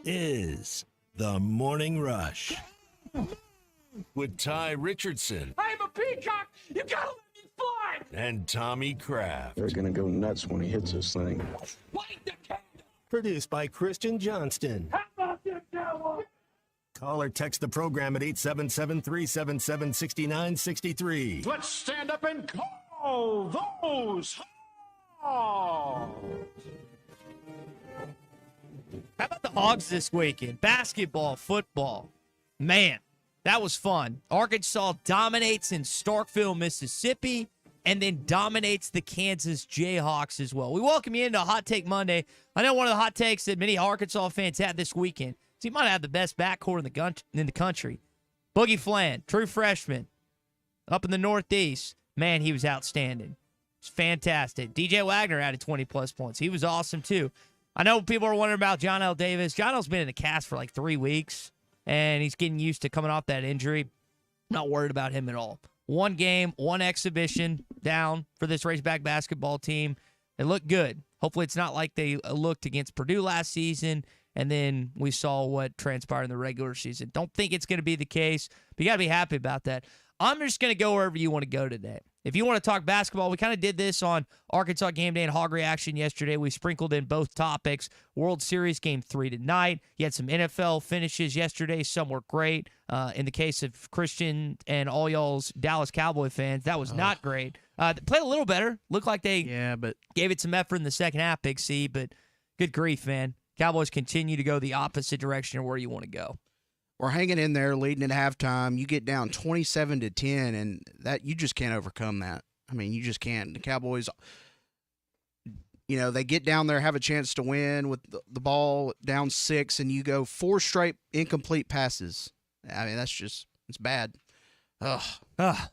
is The Morning Rush with Ty Richardson. I'm a peacock! You gotta let me fly! And Tommy Kraft. They're gonna go nuts when he hits this thing. Light the candle! Produced by Christian Johnston. How about this, cowboy? Call or text the program at 877-377-6963. Let's stand up and call those Hogs. How about the Hogs this weekend? Basketball, football. Man, that was fun. Arkansas dominates in Starkville, Mississippi, and then dominates the Kansas Jayhawks as well. We welcome you into Hot Take Monday. I know one of the hot takes that many Arkansas fans had this weekend is he might have the best backcourt in the country. Boogie Flan, true freshman, up in the Northeast. Man, he was outstanding. It's fantastic. DJ Wagner added 20-plus points. He was awesome, too. I know people are wondering about John L. Davis. John L's been in the cast for like 3 weeks, and he's getting used to coming off that injury. Not worried about him at all. One game, one exhibition down for this Razorback basketball team. They look good. Hopefully it's not like they looked against Purdue last season, and then we saw what transpired in the regular season. Don't think it's going to be the case, but you got to be happy about that. I'm just going to go wherever you want to go today. If you want to talk basketball, we kind of did this on Arkansas Game Day and Hog Reaction yesterday. We sprinkled in both topics. World Series Game 3 tonight. You had some NFL finishes yesterday. Some were great. In the case of Christian and all y'all's Dallas Cowboy fans, that was not great. They played a little better. Looked like they gave it some effort in the second half, Big C, but good grief, man. Cowboys continue to go the opposite direction of where you want to go. We're hanging in there, leading at halftime. You get down 27-10, and that you just can't overcome that. I mean, you just can't. The Cowboys, they get down there, have a chance to win with the ball down 6, and you go 4 straight incomplete passes. I mean, it's bad. Ugh.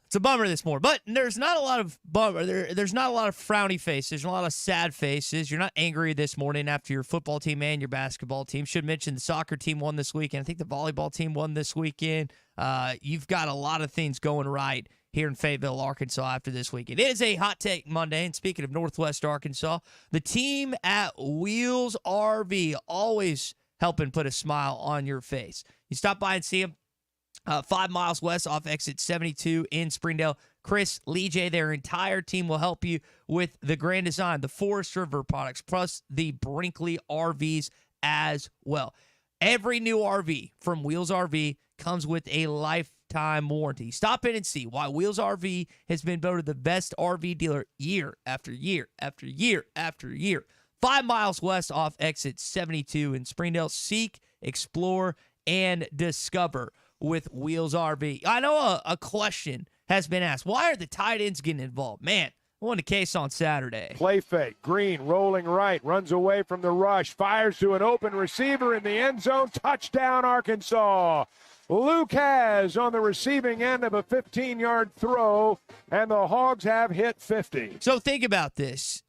It's a bummer this morning, but there's not a lot of bummer. There's not a lot of frowny faces. There's a lot of sad faces. You're not angry this morning after your football team and your basketball team. Should mention the soccer team won this weekend. I think the volleyball team won this weekend. You've got a lot of things going right here in Fayetteville, Arkansas after this weekend. It is a Hot Take Monday, and speaking of Northwest Arkansas, the team at Wheels RV always helping put a smile on your face. You stop by and see them. 5 miles west off exit 72 in Springdale. Chris, Lee J, their entire team will help you with the grand design, the Forest River products, plus the Brinkley RVs as well. Every new RV from Wheels RV comes with a lifetime warranty. Stop in and see why Wheels RV has been voted the best RV dealer year after year after year after year. 5 miles west off exit 72 in Springdale. Seek, explore, and discover with Wheels RV. I know a question has been asked. Why are the tight ends getting involved? Man, I won the case on Saturday. Play fake. Green rolling right. Runs away from the rush. Fires to an open receiver in the end zone. Touchdown, Arkansas. Luke has on the receiving end of a 15-yard throw, and the Hogs have hit 50. So think about this.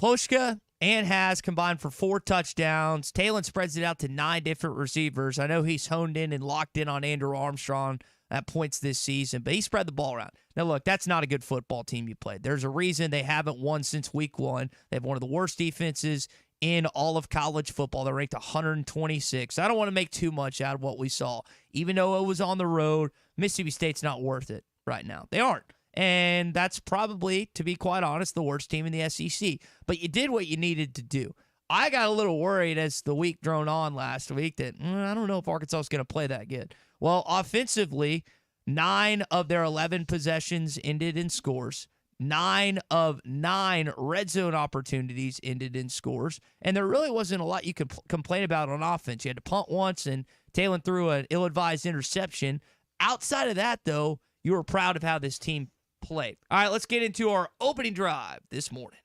Ploshka and has combined for 4 touchdowns. Talon spreads it out to 9 different receivers. I know he's honed in and locked in on Andrew Armstrong at points this season, but he spread the ball around. Now, look, that's not a good football team you played. There's a reason they haven't won since week 1. They have one of the worst defenses in all of college football. They're ranked 126. I don't want to make too much out of what we saw. Even though it was on the road, Mississippi State's not worth it right now. They aren't. And that's probably, to be quite honest, the worst team in the SEC. But you did what you needed to do. I got a little worried as the week droned on last week that I don't know if Arkansas is going to play that good. Well, offensively, 9 of their 11 possessions ended in scores. 9 of 9 red zone opportunities ended in scores. And there really wasn't a lot you could complain about on offense. You had to punt once, and Talon threw an ill-advised interception. Outside of that, though, you were proud of how this team played. All right, let's get into our opening drive this morning.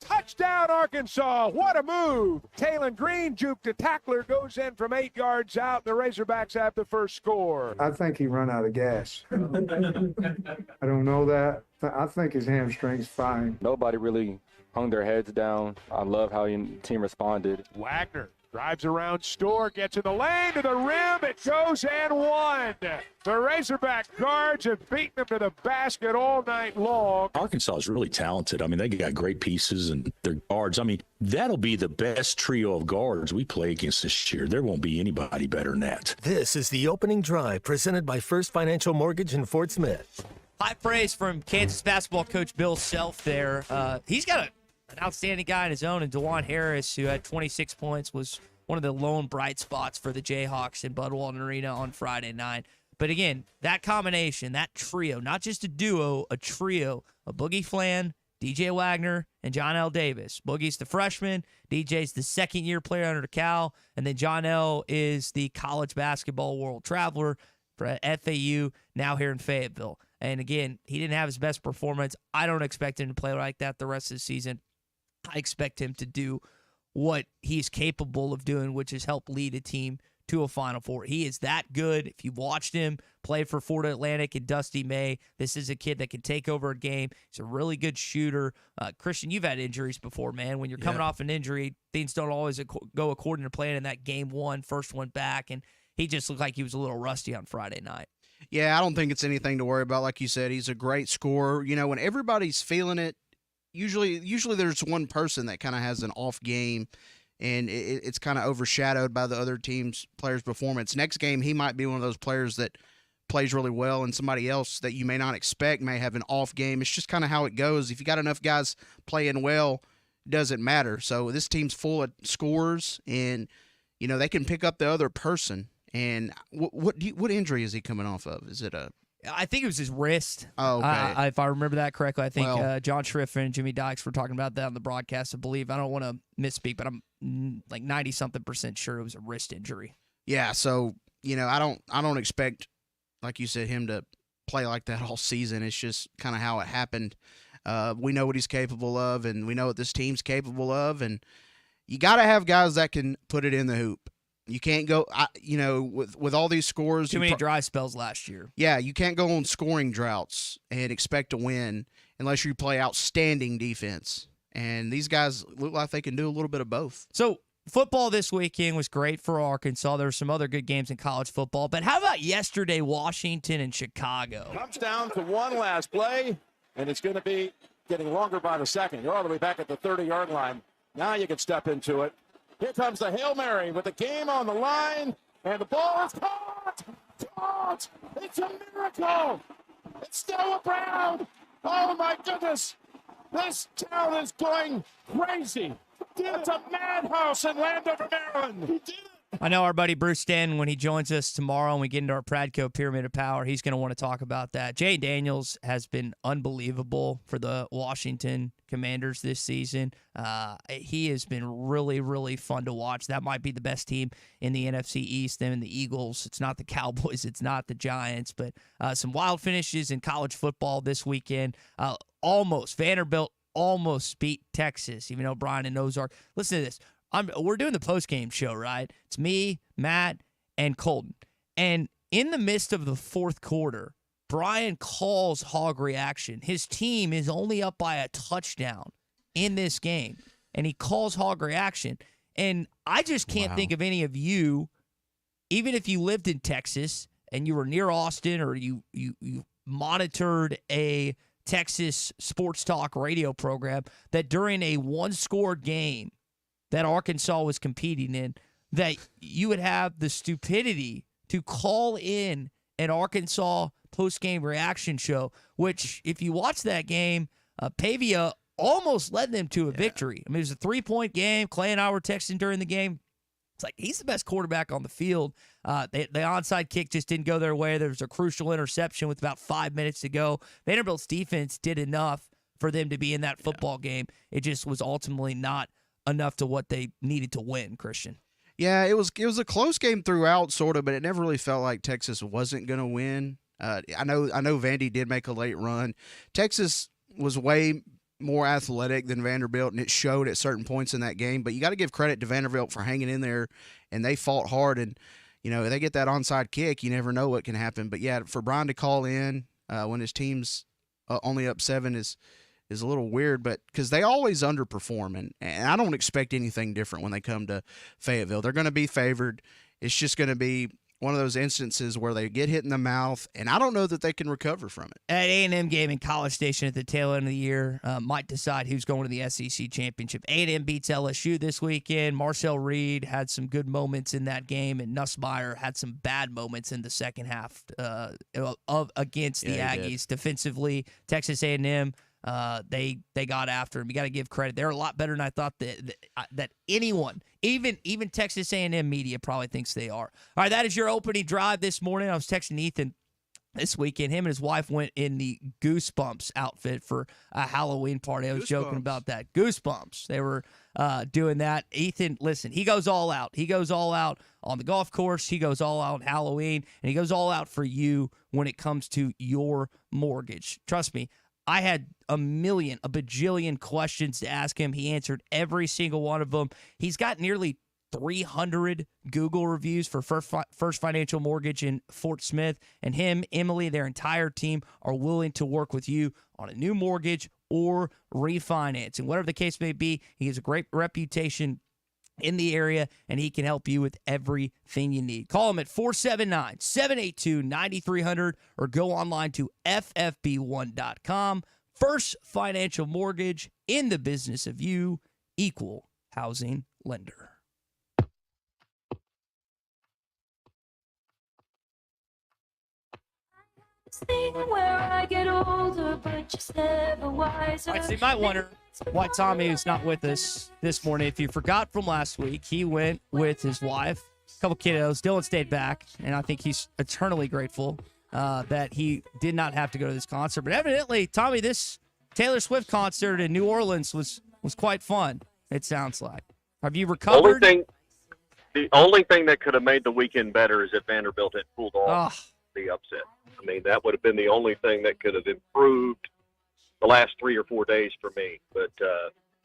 Touchdown, Arkansas. What a move. Talon Green juked a tackler, goes in from 8 yards out. The Razorbacks have the first score. I think he run out of gas. I don't know that. I think his hamstring's fine. Nobody really hung their heads down. I love how your team responded. Wagner Drives around Store, gets in the lane to the rim. It goes and one. The Razorback Guards have beaten them to the basket all night long. Arkansas is really talented. I mean, they got great pieces and their guards. I mean, that'll be the best trio of guards we play against this year. There won't be anybody better than that. This is the opening drive presented by First Financial Mortgage in Fort Smith. High praise from Kansas basketball coach Bill Self there. He's got an outstanding guy in his own, and DeJuan Harris, who had 26 points, was one of the lone bright spots for the Jayhawks in Bud Walton Arena on Friday night. But again, that combination, that trio, not just a duo, a trio of Boogie Flan, DJ Wagner, and John L. Davis. Boogie's the freshman, DJ's the second-year player under Cal, and then John L. is the college basketball world traveler for FAU, now here in Fayetteville. And again, he didn't have his best performance. I don't expect him to play like that the rest of the season. I expect him to do what he's capable of doing, which is help lead a team to a Final Four. He is that good. If you've watched him play for Florida Atlantic and Dusty May, this is a kid that can take over a game. He's a really good shooter. Christian, you've had injuries before, man. When you're coming off an injury, things don't always go according to plan in that game one, first one back, and he just looked like he was a little rusty on Friday night. Yeah, I don't think it's anything to worry about. Like you said, he's a great scorer. You know, when everybody's feeling it, usually there's one person that kind of has an off game, and it's kind of overshadowed by the other team's players' performance. Next game, he might be one of those players that plays really well, and somebody else that you may not expect may have an off game. It's just kind of how it goes. If you got enough guys playing well, it doesn't matter. So this team's full of scorers, and you know they can pick up the other person. And what injury is he coming off of? Is it a? I think it was his wrist. Oh, okay. If I remember that correctly, I think John Schrift and Jimmy Dykes were talking about that on the broadcast. I believe. I don't want to misspeak, but I'm like 90-something% sure it was a wrist injury. Yeah. So you know, I don't expect, like you said, him to play like that all season. It's just kind of how it happened. We know what he's capable of, and we know what this team's capable of, and you got to have guys that can put it in the hoop. You can't go, with all these scores. Too many dry spells last year. Yeah, you can't go on scoring droughts and expect to win unless you play outstanding defense. And these guys look like they can do a little bit of both. So football this weekend was great for Arkansas. There were some other good games in college football. But how about yesterday, Washington and Chicago? Comes down to one last play, and it's going to be getting longer by the second. You're all the way back at the 30-yard line. Now you can step into it. Here comes the Hail Mary with the game on the line, and the ball is caught! Caught! It's a miracle! It's still around! Oh, my goodness! This town is going crazy! It's a madhouse in Landover, Maryland! He did it! I know our buddy Bruce Stanton, when he joins us tomorrow and we get into our Pradco Pyramid of Power, he's going to want to talk about that. Jay Daniels has been unbelievable for the Washington Commanders this season. He has been really, really fun to watch. That might be the best team in the NFC East, them and the Eagles. It's not the Cowboys. It's not the Giants. But some wild finishes in college football this weekend. Vanderbilt almost beat Texas, even though Brian and Ozark. Listen to this. We're doing the post-game show, right? It's me, Matt, and Colton. And in the midst of the fourth quarter, Brian calls hog reaction. His team is only up by a touchdown in this game, and he calls hog reaction. And I just can't think of any of you, even if you lived in Texas and you were near Austin or you monitored a Texas sports talk radio program, that during a one-score game that Arkansas was competing in, that you would have the stupidity to call in an Arkansas post-game reaction show, which, if you watch that game, Pavia almost led them to a victory. I mean, it was a 3-point game. Clay and I were texting during the game. It's like, he's the best quarterback on the field. The onside kick just didn't go their way. There was a crucial interception with about 5 minutes to go. Vanderbilt's defense did enough for them to be in that football game. It just was ultimately not enough to what they needed to win, Christian. Yeah, it was a close game throughout, sort of, but it never really felt like Texas wasn't going to win. I know Vandy did make a late run. Texas was way more athletic than Vanderbilt, and it showed at certain points in that game. But you got to give credit to Vanderbilt for hanging in there, and they fought hard. And they get that onside kick, you never know what can happen. But yeah, for Brian to call in when his team's only up 7 is is a little weird, but because they always underperform, and I don't expect anything different when they come to Fayetteville. They're going to be favored. It's just going to be one of those instances where they get hit in the mouth, and I don't know that they can recover from it. At A&M game in College Station at the tail end of the year might decide who's going to the SEC championship. A&M beats LSU this weekend. Marcel Reed had some good moments in that game, and Nussmeier had some bad moments in the second half against the Aggies. Defensively, Texas A&M, they got after him. You got to give credit. They're a lot better than I thought that anyone, even Texas A&M media, probably thinks they are. All right, that is your opening drive this morning. I was texting Ethan this weekend. Him and his wife went in the Goosebumps outfit for a Halloween party. I was joking about that. Goosebumps. They were doing that. Ethan, listen, he goes all out. He goes all out on the golf course. He goes all out on Halloween, and he goes all out for you when it comes to your mortgage. Trust me, I had a bajillion questions to ask him. He answered every single one of them. He's got nearly 300 Google reviews for First Financial Mortgage in Fort Smith. And him, Emily, their entire team are willing to work with you on a new mortgage or refinance. And whatever the case may be, he has a great reputation in the area, and he can help you with everything you need. Call him at 479-782-9300 or go online to ffb1.com. First Financial Mortgage, in the business of you, equal housing lender. Where I get older, but just never wiser. All right, so you might wonder why Tommy is not with us this morning. If you forgot from last week, he went with his wife, a couple kiddos. Dylan stayed back, and I think he's eternally grateful that he did not have to go to this concert. But evidently, Tommy, this Taylor Swift concert in New Orleans was quite fun, it sounds like. Have you recovered? The only thing that could have made the weekend better is if Vanderbilt had pulled off the upset. I mean, that would have been the only thing that could have improved the last 3 or 4 days for me. But,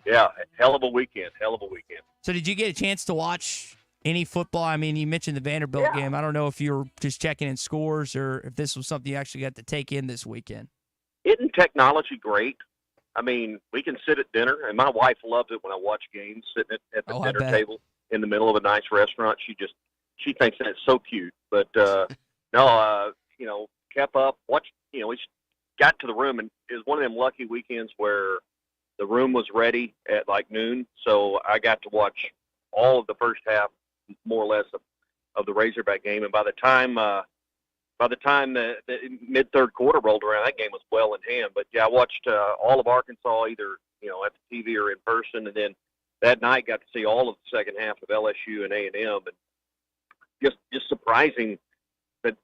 yeah, hell of a weekend. So did you get a chance to watch any football? I mean, you mentioned the Vanderbilt game. I don't know if you were just checking in scores or if this was something you actually got to take in this weekend. Isn't technology great? I mean, we can sit at dinner, and my wife loves it when I watch games, sitting at the dinner table in the middle of a nice restaurant. She thinks that's so cute. But, no, you know, kept up, watched, you know, we got to the room, and it was one of them lucky weekends where the room was ready at like noon. So I got to watch all of the first half, more or less, of the Razorback game. And by the time the mid-third quarter rolled around, that game was well in hand. But yeah, I watched all of Arkansas, either, you know, at the TV or in person. And then that night got to see all of the second half of LSU and A&M, and just surprising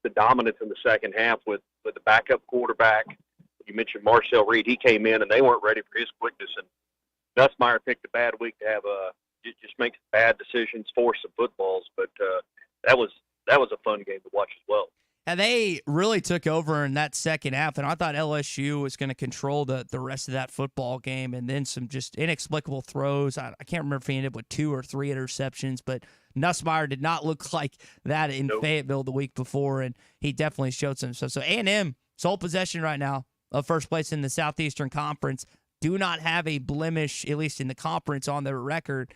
the dominance in the second half with the backup quarterback. You mentioned Marcel Reed. He came in, and they weren't ready for his quickness. And Nussmeier picked a bad week to have just make bad decisions, force some footballs. But that was a fun game to watch as well. And they really took over in that second half, and I thought LSU was going to control the rest of that football game, and then some just inexplicable throws. I can't remember if he ended up with 2 or 3 interceptions, but Nussmeier did not look like that in Fayetteville the week before, and he definitely showed some stuff. So A&M, sole possession right now of first place in the Southeastern Conference, do not have a blemish, at least in the conference, on their record.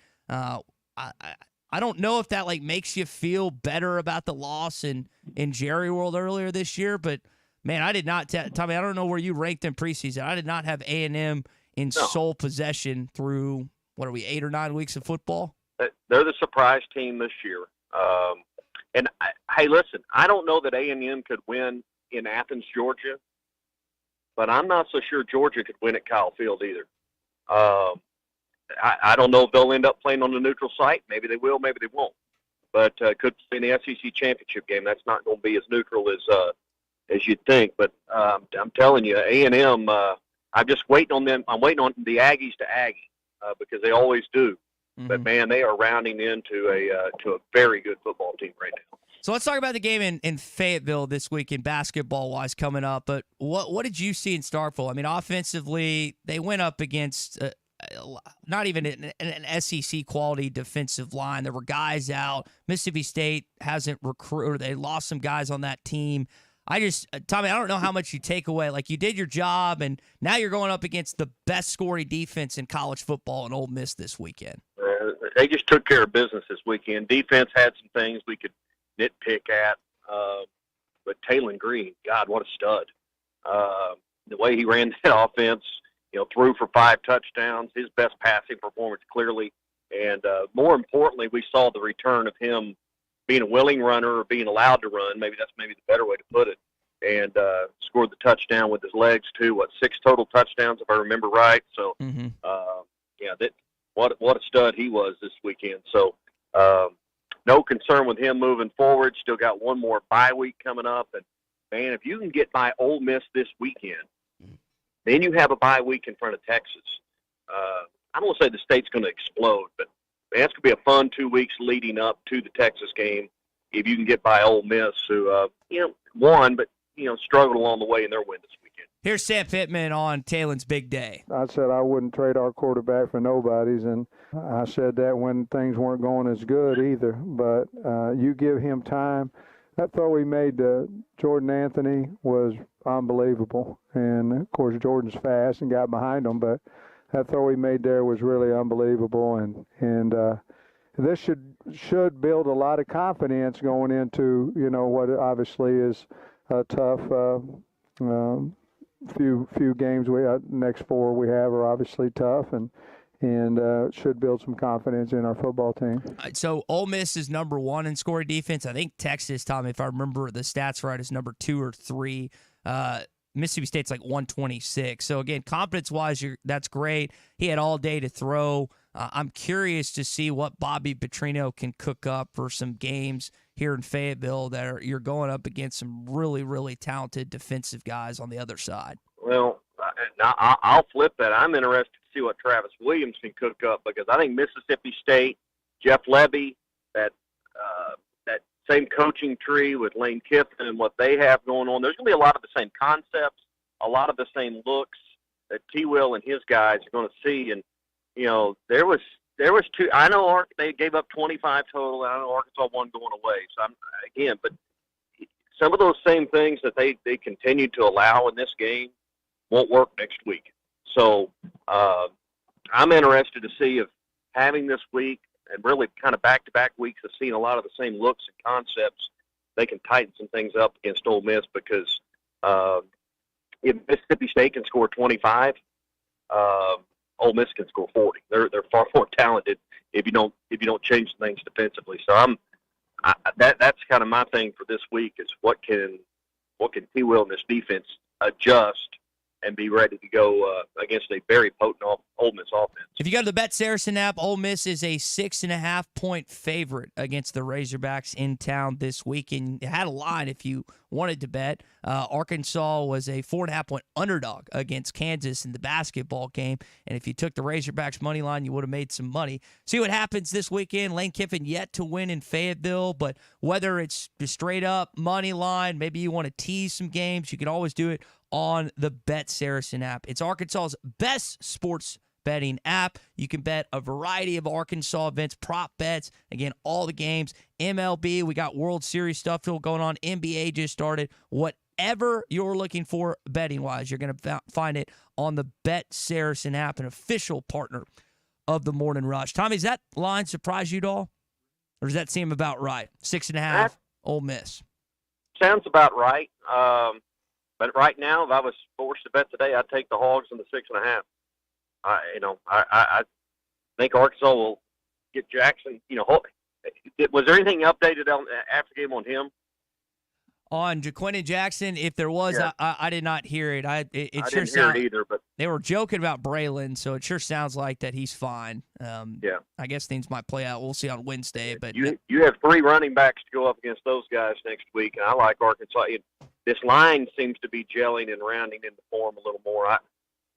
I don't know if that makes you feel better about the loss in Jerry World earlier this year, but man, I did not. Tommy, I don't know where you ranked in preseason. I did not have A&M in sole possession through 8 or 9 weeks of football. They're the surprise team this year. Hey, listen, I don't know that A&M could win in Athens, Georgia, but I'm not so sure Georgia could win at Kyle Field either. I don't know if they'll end up playing on the neutral site. Maybe they will, maybe they won't. But could be in the SEC championship game. That's not going to be as neutral as you'd think. But I'm telling you, A&M. I'm just waiting on them. I'm waiting on the Aggies to Aggie because they always do. Mm-hmm. But man, they are rounding into a very good football team right now. So let's talk about the game in Fayetteville this weekend, basketball-wise, coming up. But what did you see in Starkville? I mean, offensively, they went up against not even an SEC quality defensive line. There were guys out. Mississippi State hasn't recruited. They lost some guys on that team. Tommy, I don't know how much you take away. Like, you did your job, and now you're going up against the best scoring defense in college football in Ole Miss this weekend. They just took care of business this weekend. Defense had some things we could nitpick at, but Taylon Green, God, what a stud. The way he ran that offense, threw for 5 touchdowns, his best passing performance clearly. And more importantly, we saw the return of him being a willing runner or being allowed to run. Maybe that's the better way to put it. And scored the touchdown with his legs too. 6 total touchdowns if I remember right. So, what a stud he was this weekend. So, no concern with him moving forward. Still got one more bye week coming up. And man, if you can get by Ole Miss this weekend, then you have a bye week in front of Texas. I don't want to say the state's going to explode, but man, it's going to be a fun 2 weeks leading up to the Texas game. If you can get by Ole Miss, who won, but struggled along the way in their win this weekend. Here's Sam Pittman on Taylon's big day. I said I wouldn't trade our quarterback for nobody's, and I said that when things weren't going as good either. But you give him time. That throw he made to Jordan Anthony was unbelievable. And, of course, Jordan's fast and got behind him, but that throw he made there was really unbelievable. And this should build a lot of confidence going into, what obviously is a tough few games. Next 4 we have are obviously tough, and should build some confidence in our football team. So Ole Miss is number 1 in scoring defense. I think Texas, Tom, if I remember the stats right, is number 2 or 3. Mississippi State's like 126. So, again, confidence-wise, that's great. He had all day to throw. I'm curious to see what Bobby Petrino can cook up for some games here in Fayetteville that you're going up against some really, really talented defensive guys on the other side. Well, I'll flip that. I'm interested to see what Travis Williams can cook up, because I think Mississippi State, Jeff Levy, that same coaching tree with Lane Kiffin and what they have going on, there's going to be a lot of the same concepts, a lot of the same looks that T. Will and his guys are going to see. And, there was 2. I know they gave up 25 total. I know Arkansas won going away. So, but some of those same things that they continued to allow in this game won't work next week. So I'm interested to see if having this week and really kind of back-to-back weeks of seeing a lot of the same looks and concepts, they can tighten some things up against Ole Miss, because if Mississippi State can score 25, Ole Miss can score 40. They're far more talented if you don't change things defensively. So that's kind of my thing for this week is what can T. Will and this defense adjust and be ready to go against a very potent Ole Miss offense. If you go to the Bet Saracen app, Ole Miss is a 6.5-point favorite against the Razorbacks in town this week. And it had a line if you wanted to bet. Arkansas was a 4.5-point underdog against Kansas in the basketball game. And if you took the Razorbacks money line, you would have made some money. See what happens this weekend. Lane Kiffin yet to win in Fayetteville, but whether it's just straight up money line, maybe you want to tease some games, you can always do it on the Bet Saracen app. It's Arkansas's best sports betting app. You can bet a variety of Arkansas events, prop bets, again, all the games, MLB, we got World Series stuff still going on, NBA just started. Whatever you're looking for betting-wise, you're going to find it on the Bet Saracen app, an official partner of the Morning Rush. Tommy, does that line surprise you at all? Or does that seem about right? 6.5, Ole Miss. Sounds about right. But right now, if I was forced to bet today, I'd take the Hogs in the 6.5. I think Arkansas will get Jackson. Was there anything updated after the game on him? On Jaquindon Jackson, if there was, yeah. I did not hear it. I didn't hear it either. But they were joking about Braylon, so it sure sounds like that he's fine. Yeah, I guess things might play out. We'll see on Wednesday. But you have 3 running backs to go up against those guys next week, and I like Arkansas. This line seems to be gelling and rounding into form a little more.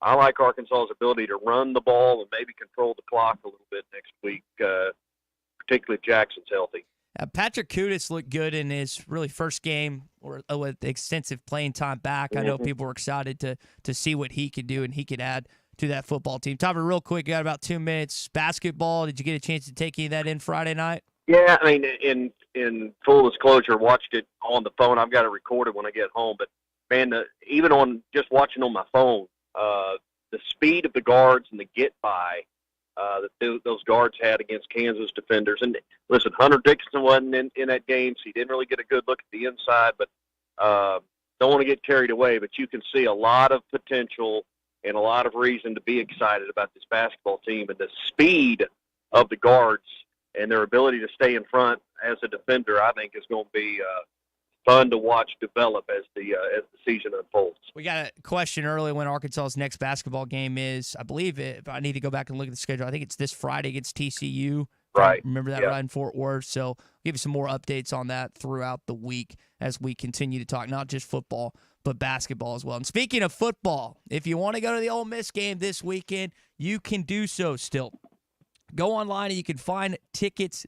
I like Arkansas's ability to run the ball and maybe control the clock a little bit next week, particularly if Jackson's healthy. Patrick Kudus looked good in his really first game with extensive playing time back. I know people were excited to see what he could do and he could add to that football team. Tommy, real quick, you got about 2 minutes. Basketball, did you get a chance to take any of that in Friday night? Yeah, I mean, in full disclosure, watched it on the phone. I've got it recorded when I get home. But man, even on just watching on my phone, the speed of the guards and the get by that those guards had against Kansas defenders. And listen, Hunter Dickinson wasn't in that game, so he didn't really get a good look at the inside. But don't want to get carried away. But you can see a lot of potential and a lot of reason to be excited about this basketball team, and the speed of the guards and their ability to stay in front as a defender, I think, is going to be fun to watch develop as the season unfolds. We got a question earlier when Arkansas's next basketball game is. I believe if I need to go back and look at the schedule, I think it's this Friday against TCU. Right. Remember that, yeah. right, in Fort Worth. So we'll give you some more updates on that throughout the week as we continue to talk not just football, but basketball as well. And speaking of football, if you want to go to the Ole Miss game this weekend, you can do so still. Go online and you can find tickets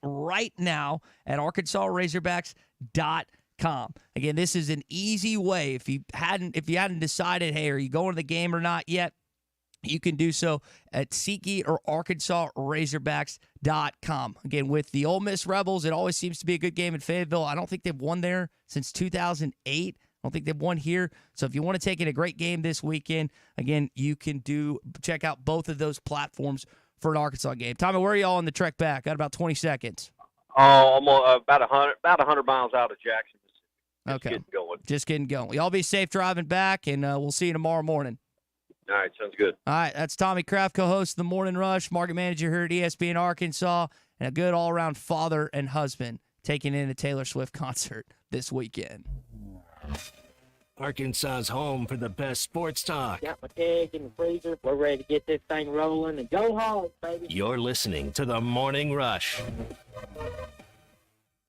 right now at ArkansasRazorbacks.com. Again, this is an easy way. If you hadn't decided, hey, are you going to the game or not yet, you can do so at SeatGeek or ArkansasRazorbacks.com. Again, with the Ole Miss Rebels, it always seems to be a good game in Fayetteville. I don't think they've won there since 2008. I don't think they've won here. So if you want to take in a great game this weekend, again, you can check out both of those platforms for an Arkansas game. Tommy, where are y'all on the trek back? Got about 20 seconds. Oh, I'm about 100 miles out of Jackson. Okay. Just getting going. Y'all be safe driving back, and we'll see you tomorrow morning. All right, sounds good. All right, that's Tommy Kraft, co-host of The Morning Rush, market manager here at ESPN Arkansas, and a good all-around father and husband taking in a Taylor Swift concert this weekend. Arkansas's home for the best sports talk. Got my keg in the freezer. We're ready to get this thing rolling and go home, baby. You're listening to The Morning Rush.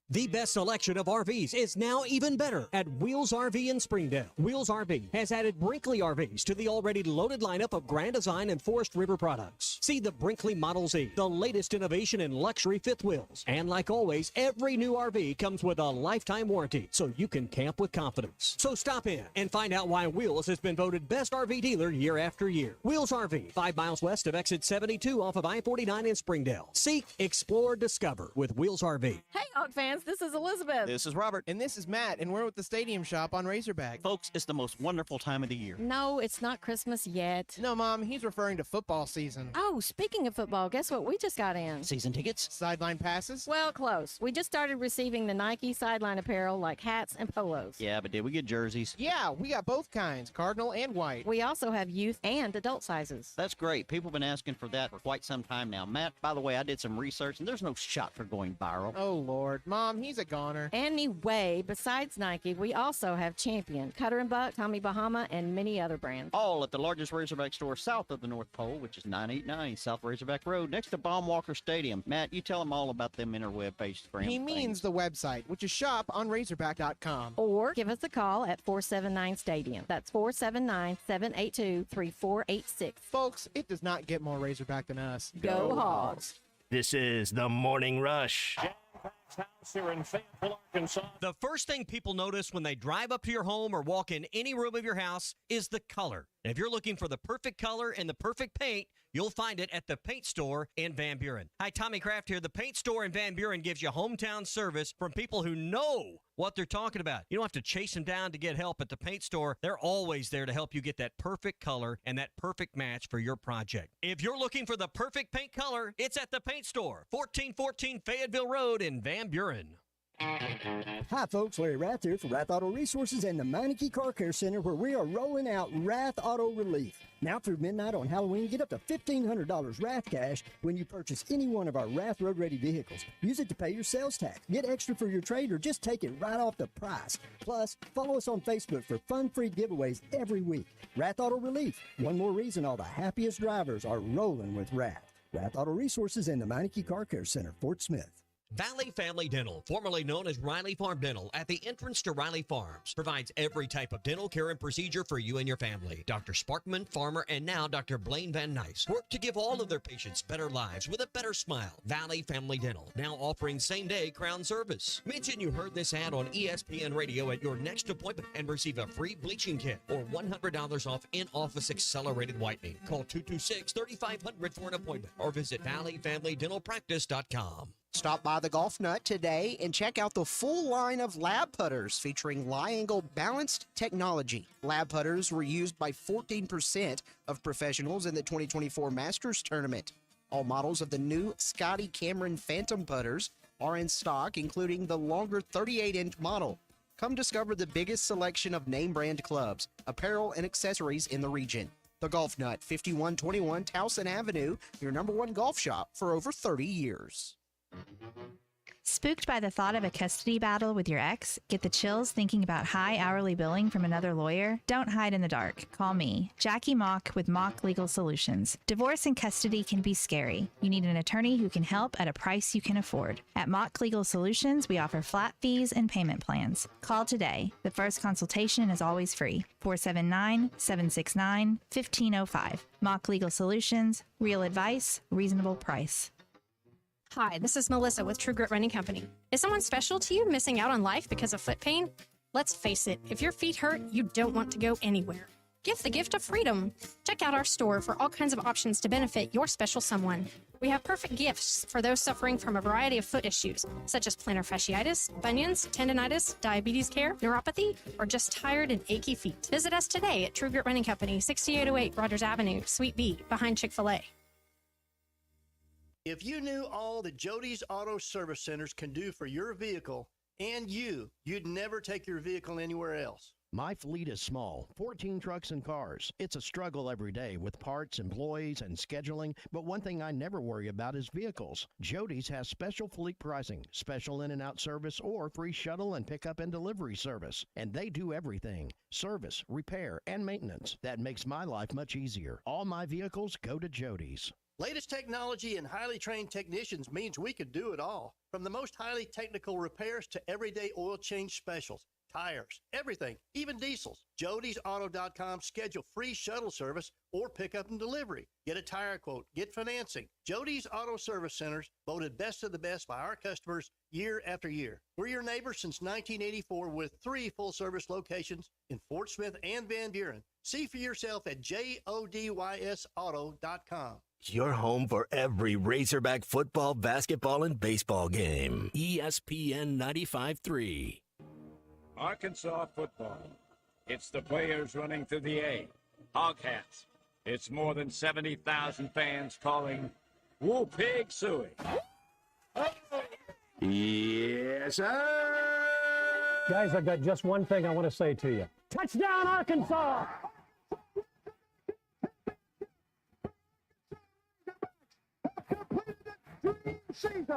The best selection of RVs is now even better at Wheels RV in Springdale. Wheels RV has added Brinkley RVs to the already loaded lineup of Grand Design and Forest River products. See the Brinkley Model Z, the latest innovation in luxury fifth wheels. And like always, every new RV comes with a lifetime warranty, so you can camp with confidence. So stop in and find out why Wheels has been voted best RV dealer year after year. Wheels RV, 5 miles west of exit 72 off of I-49 in Springdale. Seek, explore, discover with Wheels RV. Hey, Hawk fans, this is Elizabeth. This is Robert. And this is Matt, and we're with the Stadium Shop on Razorback. Folks, it's the most wonderful time of the year. No, it's not Christmas yet. No, Mom, he's referring to football season. Oh, speaking of football, guess what we just got in? Season tickets? Sideline passes? Well, close. We just started receiving the Nike sideline apparel like hats and polos. Yeah, but did we get jerseys? Yeah, we got both kinds, cardinal and white. We also have youth and adult sizes. That's great. People have been asking for that for quite some time now. Matt, by the way, I did some research, and there's no shot for going viral. Oh, Lord. Mom, he's a goner. Anyway, besides Nike, we also have Champion, Cutter & Buck, Tommy Bahama, and many other brands. All at the largest Razorback store south of the North Pole, which is 989 South Razorback Road, next to Baumwalker Stadium. Matt, you tell them all about them interweb-based brands. He means the website, which is shoponrazorback.com. Or give us a call at 479-STADIUM. That's 479-782-3486. Folks, it does not get more Razorback than us. Go Hogs. This is The Morning Rush. Here in Fayetteville, Arkansas. The first thing people notice when they drive up to your home or walk in any room of your house is the color. And if you're looking for the perfect color and the perfect paint, you'll find it at the Paint Store in Van Buren. Hi, Tommy Kraft here. The Paint Store in Van Buren gives you hometown service from people who know what they're talking about. You don't have to chase them down to get help at the Paint Store. They're always there to help you get that perfect color and that perfect match for your project. If you're looking for the perfect paint color, it's at the Paint Store, 1414 Fayetteville Road in Van Buren. Hi folks, Larry Rath here for Rath Auto Resources and the Meineke Car Care Center, where we are rolling out Rath Auto Relief. Now through midnight on Halloween, get up to $1,500 Rath cash when you purchase any one of our Rath Road Ready vehicles. Use it to pay your sales tax, get extra for your trade, or just take it right off the price. Plus, follow us on Facebook for fun-free giveaways every week. Rath Auto Relief, one more reason all the happiest drivers are rolling with Rath. Rath Auto Resources and the Meineke Car Care Center, Fort Smith. Valley Family Dental, formerly known as Riley Farm Dental, at the entrance to Riley Farms, provides every type of dental care and procedure for you and your family. Dr. Sparkman, Farmer, and now Dr. Blaine Van Nice work to give all of their patients better lives with a better smile. Valley Family Dental, now offering same-day crown service. Mention you heard this ad on ESPN Radio at your next appointment and receive a free bleaching kit or $100 off in-office accelerated whitening. Call 226-3500 for an appointment or visit valleyfamilydentalpractice.com. Stop by the Golf Nut today and check out the full line of lab putters featuring Lie-Angle balanced technology. Lab putters were used by 14% of professionals in the 2024 Masters Tournament. All models of the new Scotty Cameron Phantom putters are in stock, including the longer 38-inch model. Come discover the biggest selection of name brand clubs, apparel, and accessories in the region. The Golf Nut, 5121 Towson Avenue, your #1 golf shop for over 30 years. Spooked by the thought of a custody battle with your ex? Get the chills thinking about high hourly billing from another lawyer? Don't hide in the dark. Call me, Jackie Mock with Mock Legal Solutions. Divorce and custody can be scary. You need an attorney who can help at a price you can afford. At Mock Legal Solutions, we offer flat fees and payment plans. Call today. The first consultation is always free. 479-769-1505. Mock Legal Solutions. Real advice, reasonable price. Hi, this is Melissa with True Grit Running Company. Is someone special to you missing out on life because of foot pain? Let's face it, if your feet hurt, you don't want to go anywhere. Give the gift of freedom. Check out our store for all kinds of options to benefit your special someone. We have perfect gifts for those suffering from a variety of foot issues, such as plantar fasciitis, bunions, tendonitis, diabetes care, neuropathy, or just tired and achy feet. Visit us today at True Grit Running Company, 6808 Rogers Avenue, Suite B, behind Chick-fil-A. If you knew all that Jody's Auto Service Centers can do for your vehicle and you'd never take your vehicle anywhere else. My fleet is small, 14 trucks and cars. It's a struggle every day with parts, employees, and scheduling, but one thing I never worry about is vehicles. Jody's has special fleet pricing, special in and out service, or free shuttle and pickup and delivery service. And they do everything: service, repair, and maintenance. That makes my life much easier. All my vehicles go to Jody's. Latest technology and highly trained technicians means we could do it all. From the most highly technical repairs to everyday oil change specials, tires, everything, even diesels. Jody'sAuto.com. Schedule free shuttle service or pickup and delivery. Get a tire quote, get financing. Jody's Auto Service Centers, voted best of the best by our customers year after year. We're your neighbors since 1984 with 3 full-service locations in Fort Smith and Van Buren. See for yourself at JODYSAuto.com. Your home for every Razorback football, basketball, and baseball game. ESPN 95.3. Arkansas football. It's the players running through the A. Hoghats. It's more than 70,000 fans calling Woo Pig Suey. Yes, sir. Guys, I've got just one thing I want to say to you. Touchdown, Arkansas!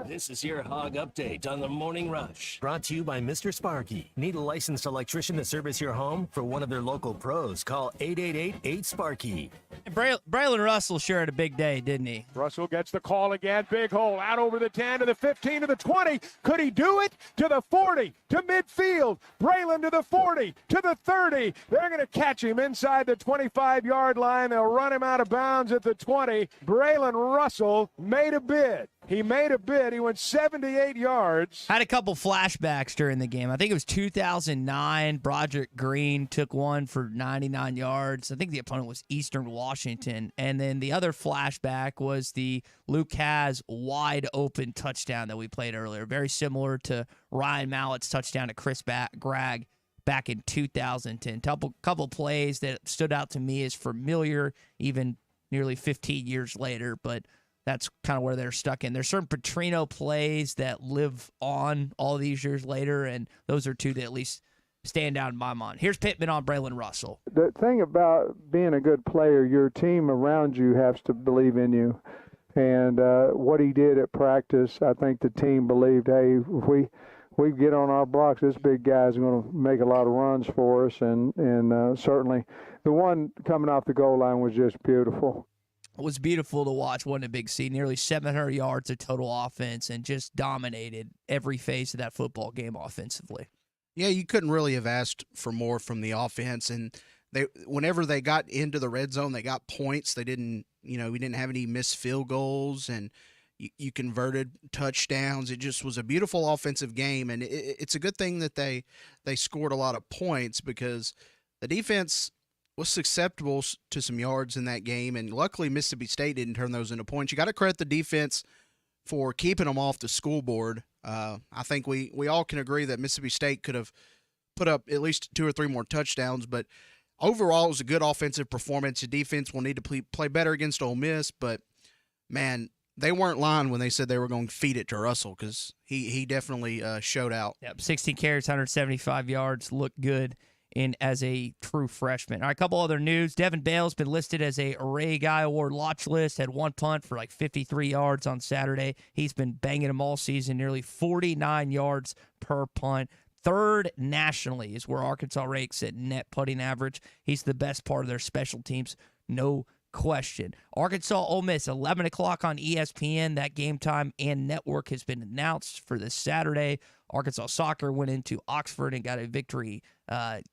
This is your Hog Update on the Morning Rush. Brought to you by Mr. Sparky. Need a licensed electrician to service your home? For one of their local pros, call 888-8-SPARKY. Braylon Russell sure had a big day, didn't he? Russell gets the call again. Big hole out over the 10 to the 15 to the 20. Could he do it? To the 40, to midfield. Braylon to the 40, to the 30. They're going to catch him inside the 25-yard line. They'll run him out of bounds at the 20. Braylon Russell made a bid. He made a bid. He went 78 yards. Had a couple flashbacks during the game. I think it was 2009. Broderick Green took one for 99 yards. I think the opponent was Eastern Washington. And then the other flashback was the Lucas wide open touchdown that we played earlier. Very similar to Ryan Mallett's touchdown to Chris Gragg back in 2010. Couple plays that stood out to me as familiar, even nearly 15 years later, but that's kind of where they're stuck in. There's certain Petrino plays that live on all these years later, and those are two that at least stand out in my mind. Here's Pittman on Braylon Russell. The thing about being a good player, your team around you has to believe in you. And what he did at practice, I think the team believed, hey, if we get on our blocks, this big guy's going to make a lot of runs for us. And certainly the one coming off the goal line was just beautiful. It was beautiful to watch. Wasn't a big C. Nearly 700 yards of total offense and just dominated every phase of that football game offensively. Yeah, you couldn't really have asked for more from the offense. And whenever they got into the red zone, they got points. They didn't, we didn't have any missed field goals, and you converted touchdowns. It just was a beautiful offensive game, and it's a good thing that they scored a lot of points because the defense was susceptible to some yards in that game, and luckily Mississippi State didn't turn those into points. You got to credit the defense for keeping them off the scoreboard. I think we all can agree that Mississippi State could have put up at least 2 or 3 more touchdowns, but overall it was a good offensive performance. The defense will need to play better against Ole Miss, but, man, they weren't lying when they said they were going to feed it to Russell, because he definitely showed out. Yep, 16 carries, 175 yards, looked good as a true freshman. All right, a couple other news. Devin Bale's been listed as a Ray Guy Award watch list, had 1 punt for like 53 yards on Saturday. He's been banging them all season, nearly 49 yards per punt. Third nationally is where Arkansas ranks at net putting average. He's the best part of their special teams, no question. Arkansas Ole Miss, 11 o'clock on ESPN. That game time and network has been announced for this Saturday. Arkansas soccer went into Oxford and got a victory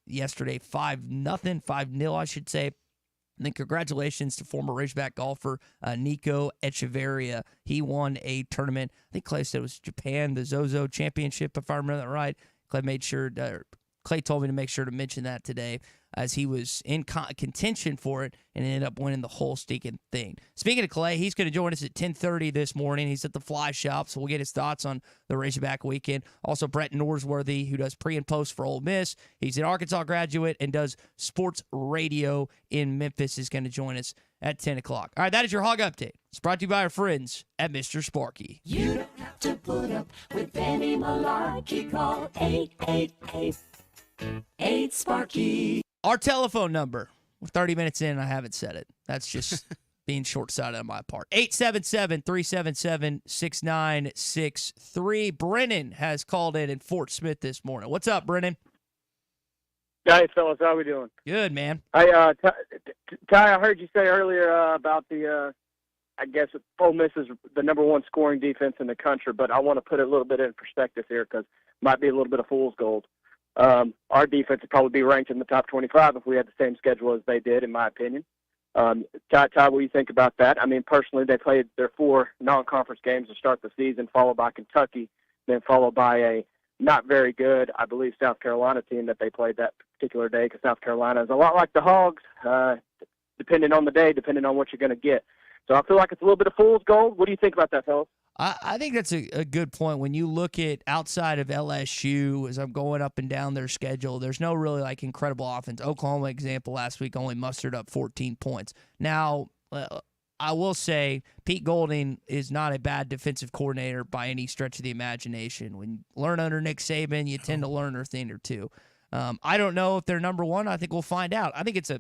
yesterday, 5-0, I should say. And then congratulations to former Razorback golfer Nico Echeverria. He won a tournament. I think Clay said it was Japan, the Zozo Championship, if I remember that right. Clay told me to make sure to mention that today, as he was in contention for it and ended up winning the whole stinking thing. Speaking of Clay, he's going to join us at 10:30 this morning. He's at the Fly Shop, so we'll get his thoughts on the Razorback weekend. Also, Brett Norsworthy, who does pre and post for Ole Miss. He's an Arkansas graduate and does sports radio in Memphis, is going to join us at 10 o'clock. All right, that is your Hog Update. It's brought to you by our friends at Mr. Sparky. You don't have to put up with any malarkey. Call 888-8 Our telephone number. We're 30 minutes in and I haven't said it. That's just being short-sighted on my part. 877-377-6963. Brennan has called in Fort Smith this morning. What's up, Brennan? Hey, fellas, how we doing? Good, man. Hey, Ty, I heard you say earlier about the, I guess Ole Miss is the number 1 scoring defense in the country, but I want to put it a little bit in perspective here, because it might be a little bit of fool's gold. Our defense would probably be ranked in the top 25 if we had the same schedule as they did, in my opinion. Ty, what do you think about that? I mean, personally, they played their 4 non-conference games to start the season, followed by Kentucky, then followed by a not very good, I believe, South Carolina team that they played that particular day, because South Carolina is a lot like the Hogs, depending on the day, depending on what you're going to get. So I feel like it's a little bit of fool's gold. What do you think about that, fellas? I think that's a good point. When you look at outside of LSU, as I'm going up and down their schedule, there's no really like incredible offense. Oklahoma example last week only mustered up 14 points. Now, I will say Pete Golding is not a bad defensive coordinator by any stretch of the imagination. When you learn under Nick Saban, you tend to learn a thing or two. I don't know if they're number 1. I think we'll find out. I think it's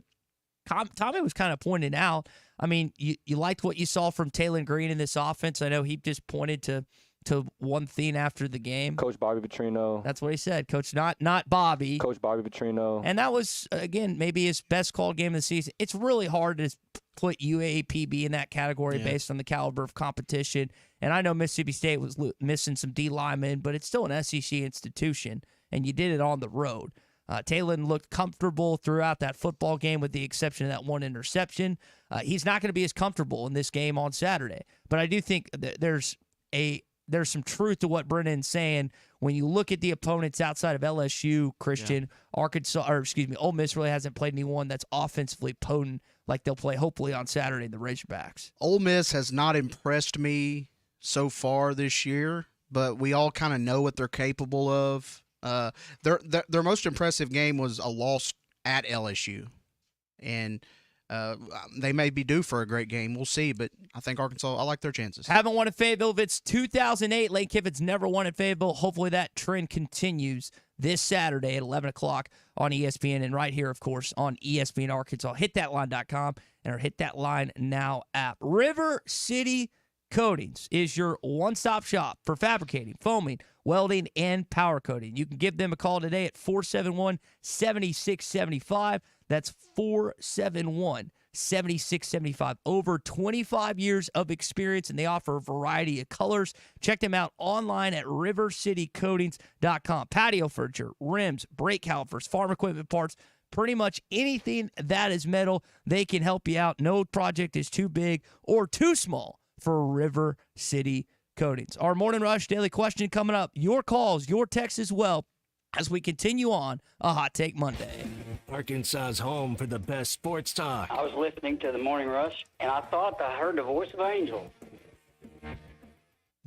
Tommy was kind of pointing out, I mean, you liked what you saw from Taylor Green in this offense. I know he just pointed to one thing after the game. Coach Bobby Petrino. That's what he said. Coach, not Bobby. Coach Bobby Petrino. And that was, again, maybe his best called game of the season. It's really hard to put UAPB in that category based on the caliber of competition. And I know Mississippi State was missing some D linemen, but it's still an SEC institution, and you did it on the road. Taylor looked comfortable throughout that football game with the exception of that one interception. He's not going to be as comfortable in this game on Saturday. But I do think there's some truth to what Brennan's saying. When you look at the opponents outside of LSU, Christian, Ole Miss really hasn't played anyone that's offensively potent like they'll play hopefully on Saturday in the Razorbacks. Ole Miss has not impressed me so far this year, but we all kind of know what they're capable of. Their most impressive game was a loss at LSU, and they may be due for a great game. We'll see, but I think Arkansas, I like their chances. Haven't won at Fayetteville. If it's 2008, Lane Kiffin's never won at Fayetteville. Hopefully that trend continues this Saturday at 11 o'clock on ESPN, and right here, of course, on ESPN Arkansas. HitThatLine.com and our Hit That Line Now app. River City Coatings is your one-stop shop for fabricating, foaming, welding, and powder coating. You can give them a call today at 471-7675. That's 471-7675. Over 25 years of experience, and they offer a variety of colors. Check them out online at rivercitycoatings.com. Patio furniture, rims, brake calipers, farm equipment parts, pretty much anything that is metal, they can help you out. No project is too big or too small for River City Coatings. Our Morning Rush Daily Question coming up. Your calls, your texts as well, as we continue on a Hot Take Monday. Arkansas's home for the best sports talk. I was listening to the Morning Rush, and I thought I heard the voice of an angel.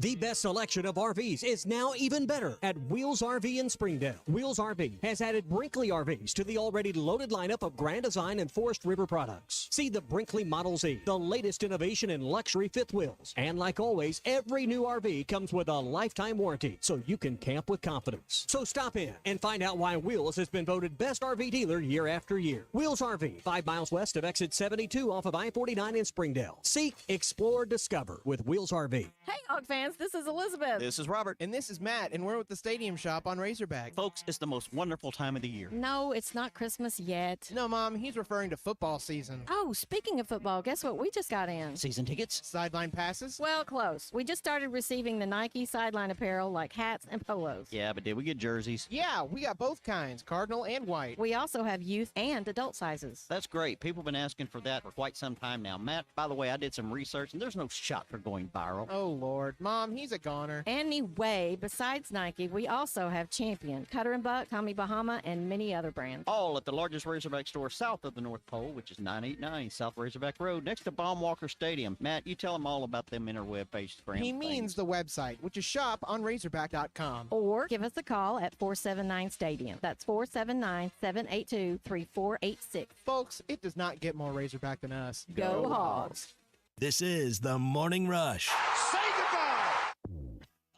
The best selection of RVs is now even better at Wheels RV in Springdale. Wheels RV has added Brinkley RVs to the already loaded lineup of Grand Design and Forest River products. See the Brinkley Model Z, the latest innovation in luxury fifth wheels. And like always, every new RV comes with a lifetime warranty, so you can camp with confidence. So stop in and find out why Wheels has been voted best RV dealer year after year. Wheels RV, 5 miles west of exit 72 off of I-49 in Springdale. Seek, explore, discover with Wheels RV. Hey, Hog fans, this is Elizabeth. This is Robert. And this is Matt, and we're with the Stadium Shop on Razorback. Folks, it's the most wonderful time of the year. No, it's not Christmas yet. No, Mom, he's referring to football season. Oh, speaking of football, guess what we just got in? Season tickets? Sideline passes? Well, close. We just started receiving the Nike sideline apparel like hats and polos. Yeah, but did we get jerseys? Yeah, we got both kinds, cardinal and white. We also have youth and adult sizes. That's great. People have been asking for that for quite some time now. Matt, by the way, I did some research, and there's no shot for going viral. Oh, Lord. Mom, he's a goner. Anyway, besides Nike, we also have Champion, Cutter & Buck, Tommy Bahama, and many other brands. All at the largest Razorback store south of the North Pole, which is 989 South Razorback Road, next to Baumwalker Stadium. Matt, you tell them all about them interweb page. He means the website, which is shoponrazorback.com. Or give us a call at 479-STADIUM. That's 479-782-3486. Folks, it does not get more Razorback than us. Go Hogs! This is the Morning Rush.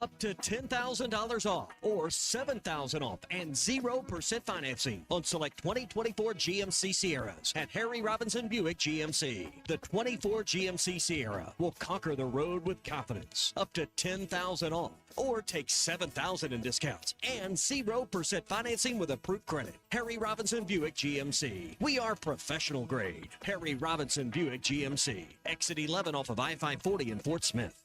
Up to $10,000 off or $7,000 off and 0% financing on select 2024 GMC Sierras at Harry Robinson Buick GMC. The 24 GMC Sierra will conquer the road with confidence. Up to $10,000 off or take $7,000 in discounts and 0% financing with approved credit. Harry Robinson Buick GMC. We are professional grade. Harry Robinson Buick GMC. Exit 11 off of I-540 in Fort Smith.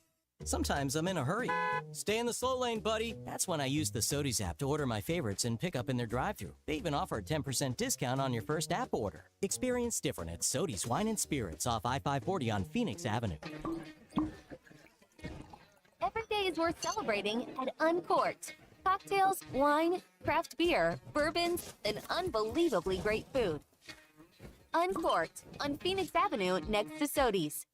Sometimes I'm in a hurry. Stay in the slow lane, buddy. That's when I use the Sodies app to order my favorites and pick up in their drive-thru. They even offer a 10% discount on your first app order. Experience different at Sodies Wine and Spirits off I-540 on Phoenix Avenue. Every day is worth celebrating at Uncorked. Cocktails, wine, craft beer, bourbons, and unbelievably great food. Uncorked on Phoenix Avenue next to Sodies.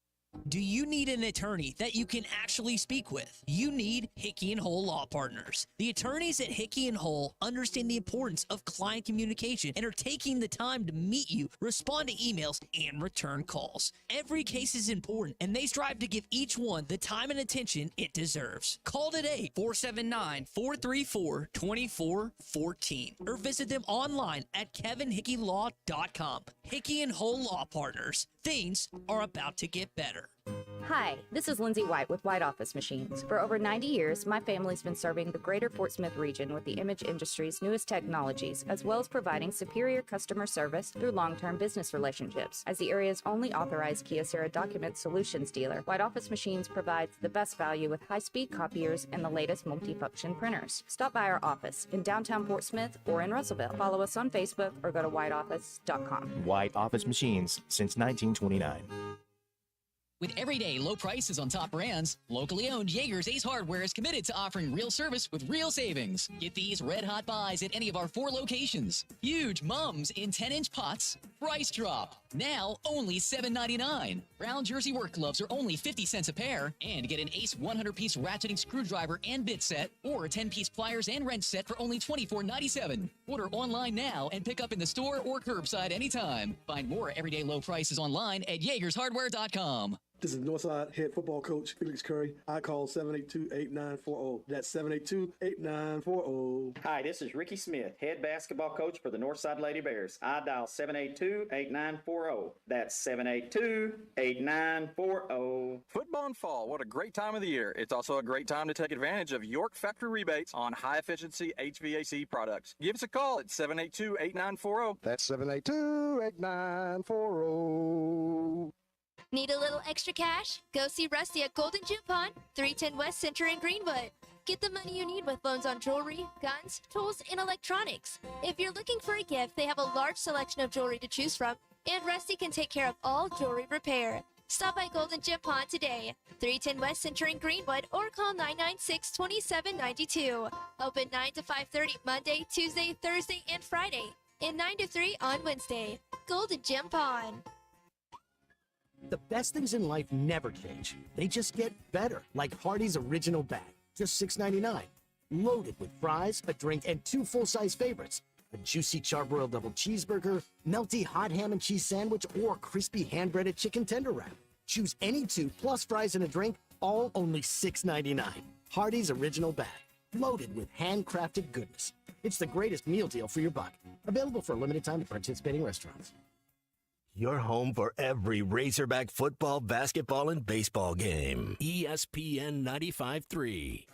Do you need an attorney that you can actually speak with? You need Hickey and Hole Law Partners. The attorneys at Hickey and Hole understand the importance of client communication and are taking the time to meet you, respond to emails, and return calls. Every case is important, and they strive to give each one the time and attention it deserves. Call today, 479-434-2414, or visit them online at kevinhickeylaw.com. Hickey and Hole Law Partners. Things are about to get better. Hi, this is Lindsay White with White Office Machines. For over 90 years, my family's been serving the greater Fort Smith region with the image industry's newest technologies, as well as providing superior customer service through long-term business relationships. As the area's only authorized Kyocera document solutions dealer, White Office Machines provides the best value with high-speed copiers and the latest multifunction printers. Stop by our office in downtown Fort Smith or in Russellville. Follow us on Facebook or go to whiteoffice.com. White Office Machines since 1929. With everyday low prices on top brands, locally owned Jaeger's Ace Hardware is committed to offering real service with real savings. Get these red-hot buys at any of our 4 locations. Huge mums in 10-inch pots. Price drop. Now only $7.99. Brown jersey work gloves are only 50 cents a pair. And get an Ace 100-piece ratcheting screwdriver and bit set, or a 10-piece pliers and wrench set for only $24.97. Order online now and pick up in the store or curbside anytime. Find more everyday low prices online at JagersHardware.com. This is Northside head football coach Felix Curry. I call 782-8940. That's 782-8940. Hi, this is Ricky Smith, head basketball coach for the Northside Lady Bears. I dial 782-8940. That's 782-8940. Football and fall, what a great time of the year. It's also a great time to take advantage of York factory rebates on high-efficiency HVAC products. Give us a call at 782-8940. That's 782-8940. Need a little extra cash? Go see Rusty at Golden Gym Pond, 310 West Center in Greenwood. Get the money you need with loans on jewelry, guns, tools, and electronics. If you're looking for a gift, they have a large selection of jewelry to choose from, and Rusty can take care of all jewelry repair. Stop by Golden Gym Pond today, 310 West Center in Greenwood, or call 996-2792. Open 9 to 5:30 Monday, Tuesday, Thursday, and Friday, and 9 to 3 on Wednesday. Golden Gym Pond. The best things in life never change. They just get better, like Hardee's Original Bag, just $6.99. Loaded with fries, a drink, and 2 full-size favorites. A juicy charbroiled double cheeseburger, melty hot ham and cheese sandwich, or crispy hand-breaded chicken tender wrap. Choose any 2 plus fries and a drink, all only $6.99. Hardee's Original Bag, loaded with handcrafted goodness. It's the greatest meal deal for your buck. Available for a limited time at participating restaurants. Your home for every Razorback football, basketball, and baseball game. ESPN 95.3.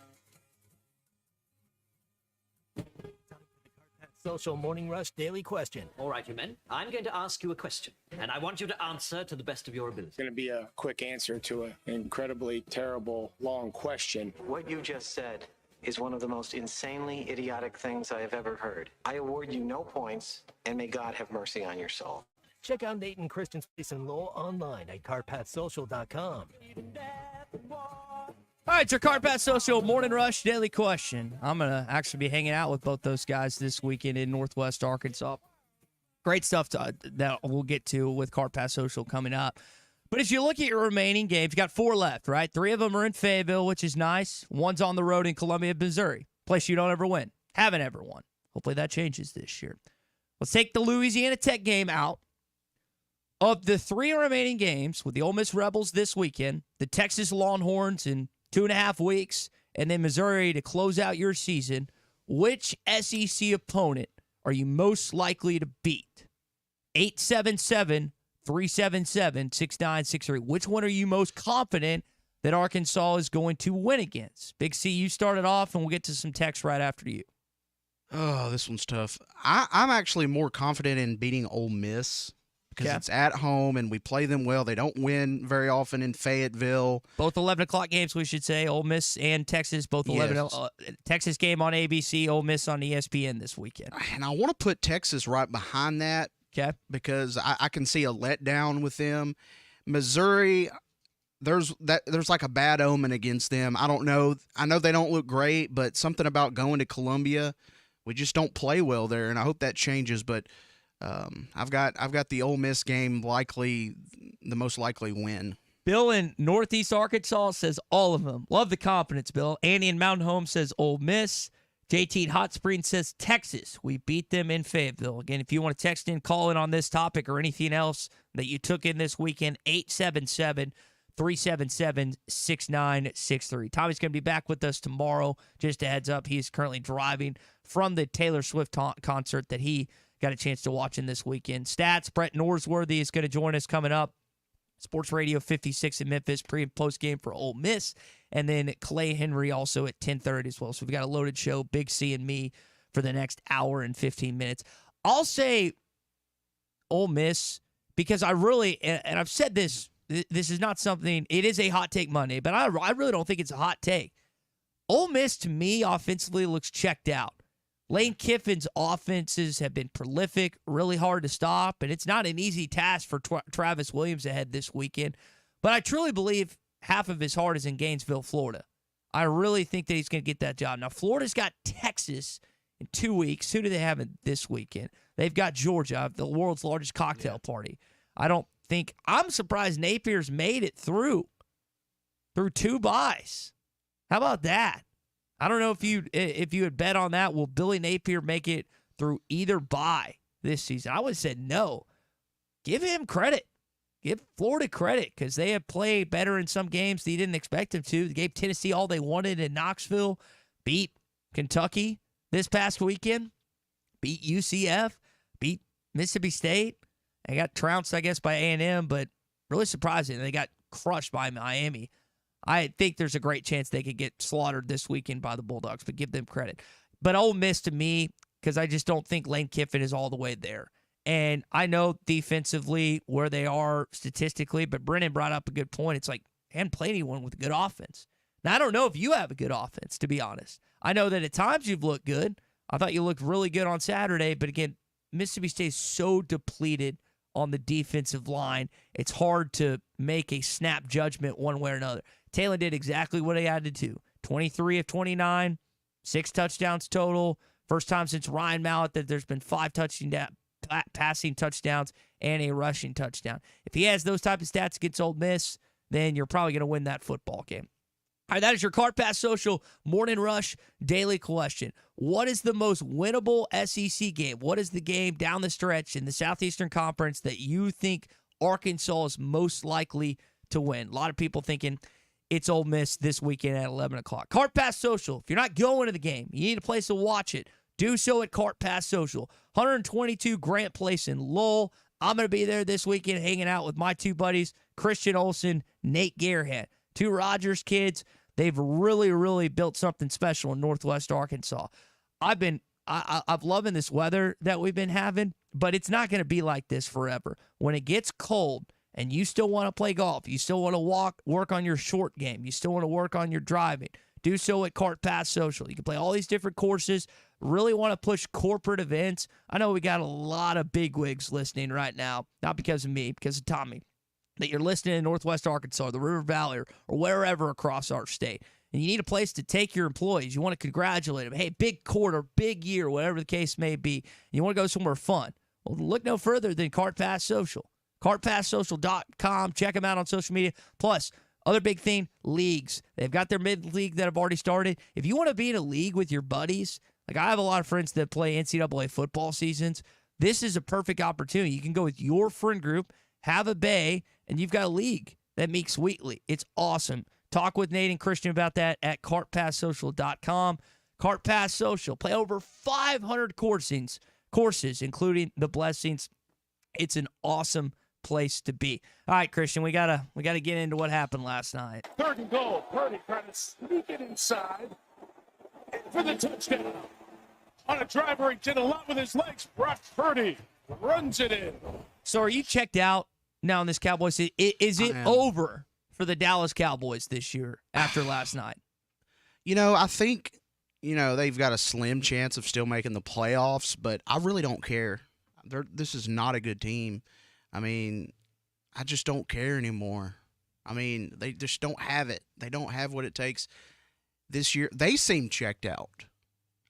Social Morning Rush Daily Question. All right, you men. I'm going to ask you a question, and I want you to answer to the best of your ability. It's going to be a quick answer to an incredibly terrible, long question. What you just said is one of the most insanely idiotic things I have ever heard. I award you no points, and may God have mercy on your soul. Check out Nate and Christian's Place in Lowell online at CarpathSocial.com. All right, it's your CarPath Social Morning Rush Daily Question. I'm going to actually be hanging out with both those guys this weekend in Northwest Arkansas. Great stuff that we'll get to with CarPath Social coming up. But as you look at your remaining games, you got 4 left, right? 3 of them are in Fayetteville, which is nice. 1's on the road in Columbia, Missouri, place you don't ever win. Haven't ever won. Hopefully that changes this year. Let's take the Louisiana Tech game out. Of the 3 remaining games with the Ole Miss Rebels this weekend, the Texas Longhorns in 2.5 weeks, and then Missouri to close out your season, which SEC opponent are you most likely to beat? 877-377-6963. Which one are you most confident that Arkansas is going to win against? Big C, you started off, and we'll get to some text right after you. Oh, this one's tough. I'm actually more confident in beating Ole Miss because it's at home and we play them well. They don't win very often in Fayetteville. Both 11 o'clock games, we should say. Ole Miss and Texas, both 11. Texas game on ABC, Ole Miss on ESPN this weekend. And I want to put Texas right behind that because I can see a letdown with them. Missouri, there's like a bad omen against them. I don't know. I know they don't look great, but something about going to Columbia, we just don't play well there, and I hope that changes. But I've got the Ole Miss game likely the most likely win. Bill in Northeast Arkansas says all of them. Love the confidence, Bill. Annie in Mountain Home says Ole Miss. JT in Hot Springs says Texas. We beat them in Fayetteville. Again, if you want to text in, call in on this topic or anything else that you took in this weekend, 877-377-6963. Tommy's going to be back with us tomorrow. Just a heads up, he's currently driving from the Taylor Swift concert that he got a chance to watch in this weekend. Stats, Brett Norsworthy is going to join us coming up. Sports Radio 56 in Memphis, pre- and post-game for Ole Miss. And then Clay Henry also at 10:30 as well. So we've got a loaded show, Big C and me, for the next hour and 15 minutes. I'll say Ole Miss because I really, and I've said this, this is not something, it is a hot take Monday, but I really don't think it's a hot take. Ole Miss, to me, offensively looks checked out. Lane Kiffin's offenses have been prolific, really hard to stop, and it's not an easy task for Travis Williams ahead this weekend. But I truly believe half of his heart is in Gainesville, Florida. I really think that he's going to get that job. Now, Florida's got Texas in 2 weeks. Who do they have this weekend? They've got Georgia, the world's largest cocktail party. I'm surprised Napier's made it through 2 buys. How about that? I don't know if you had bet on that. Will Billy Napier make it through either bye this season? I would have said no. Give him credit. Give Florida credit because they have played better in some games that you didn't expect them to. They gave Tennessee all they wanted in Knoxville, beat Kentucky this past weekend, beat UCF, beat Mississippi State. They got trounced, I guess, by A&M, but really surprising. They got crushed by Miami. I think there's a great chance they could get slaughtered this weekend by the Bulldogs, but give them credit. But Ole Miss to me, because I just don't think Lane Kiffin is all the way there. And I know defensively where they are statistically, but Brennan brought up a good point. It's like, I haven't played anyone with a good offense. Now, I don't know if you have a good offense, to be honest. I know that at times you've looked good. I thought you looked really good on Saturday, but again, Mississippi State is so depleted on the defensive line. It's hard to make a snap judgment one way or another. Taylor did exactly what he had to do. 23 of 29, 6 touchdowns total. First time since Ryan Mallett that there's been 5 passing touchdowns and a rushing touchdown. If he has those type of stats against Ole Miss, then you're probably going to win that football game. All right, that is your Cart Pass Social Morning Rush daily question. What is the most winnable SEC game? What is the game down the stretch in the Southeastern Conference that you think Arkansas is most likely to win? A lot of people thinking it's Ole Miss this weekend at 11 o'clock. Cart Pass Social. If you're not going to the game, you need a place to watch it, do so at Cart Pass Social. 122 Grant Place in Lowell. I'm going to be there this weekend hanging out with my two buddies, Christian Olsen, Nate Gerhardt, two Rogers kids. They've really, really built something special in Northwest Arkansas. I'm loving this weather that we've been having, but it's not going to be like this forever. When it gets cold and you still want to play golf, you still want to work on your short game, you still want to work on your driving, do so at Cart Pass Social. You can play all these different courses. Really want to push corporate events. I know we got a lot of bigwigs listening right now, not because of me, because of Tommy, that you're listening in Northwest Arkansas, the River Valley, or wherever across our state. And you need a place to take your employees. You want to congratulate them. Hey, big quarter, big year, whatever the case may be. And you want to go somewhere fun. Well, look no further than Cart Pass Social. CartPassSocial.com. Check them out on social media. Plus, other big thing, leagues. They've got their mid-league that have already started. If you want to be in a league with your buddies, like I have a lot of friends that play NCAA football seasons, this is a perfect opportunity. You can go with your friend group, have a bay, and you've got a league that meets weekly. It's awesome. Talk with Nate and Christian about that at CartPassSocial.com. Cart Pass Social. Play over 500 courses, including the Blessings. It's an awesome place to be. All right, Christian, we gotta get into what happened last night. 3rd and goal. Purdy trying to sneak it inside for the touchdown. On a drive where he did a lot with his legs, Brock Purdy runs it in. So are you checked out now in this Cowboys season? Is it over for the Dallas Cowboys this year after last night? I think, they've got a slim chance of still making the playoffs, but I really don't care. This is not a good team. I just don't care anymore. They just don't have it. They don't have what it takes this year. They seem checked out.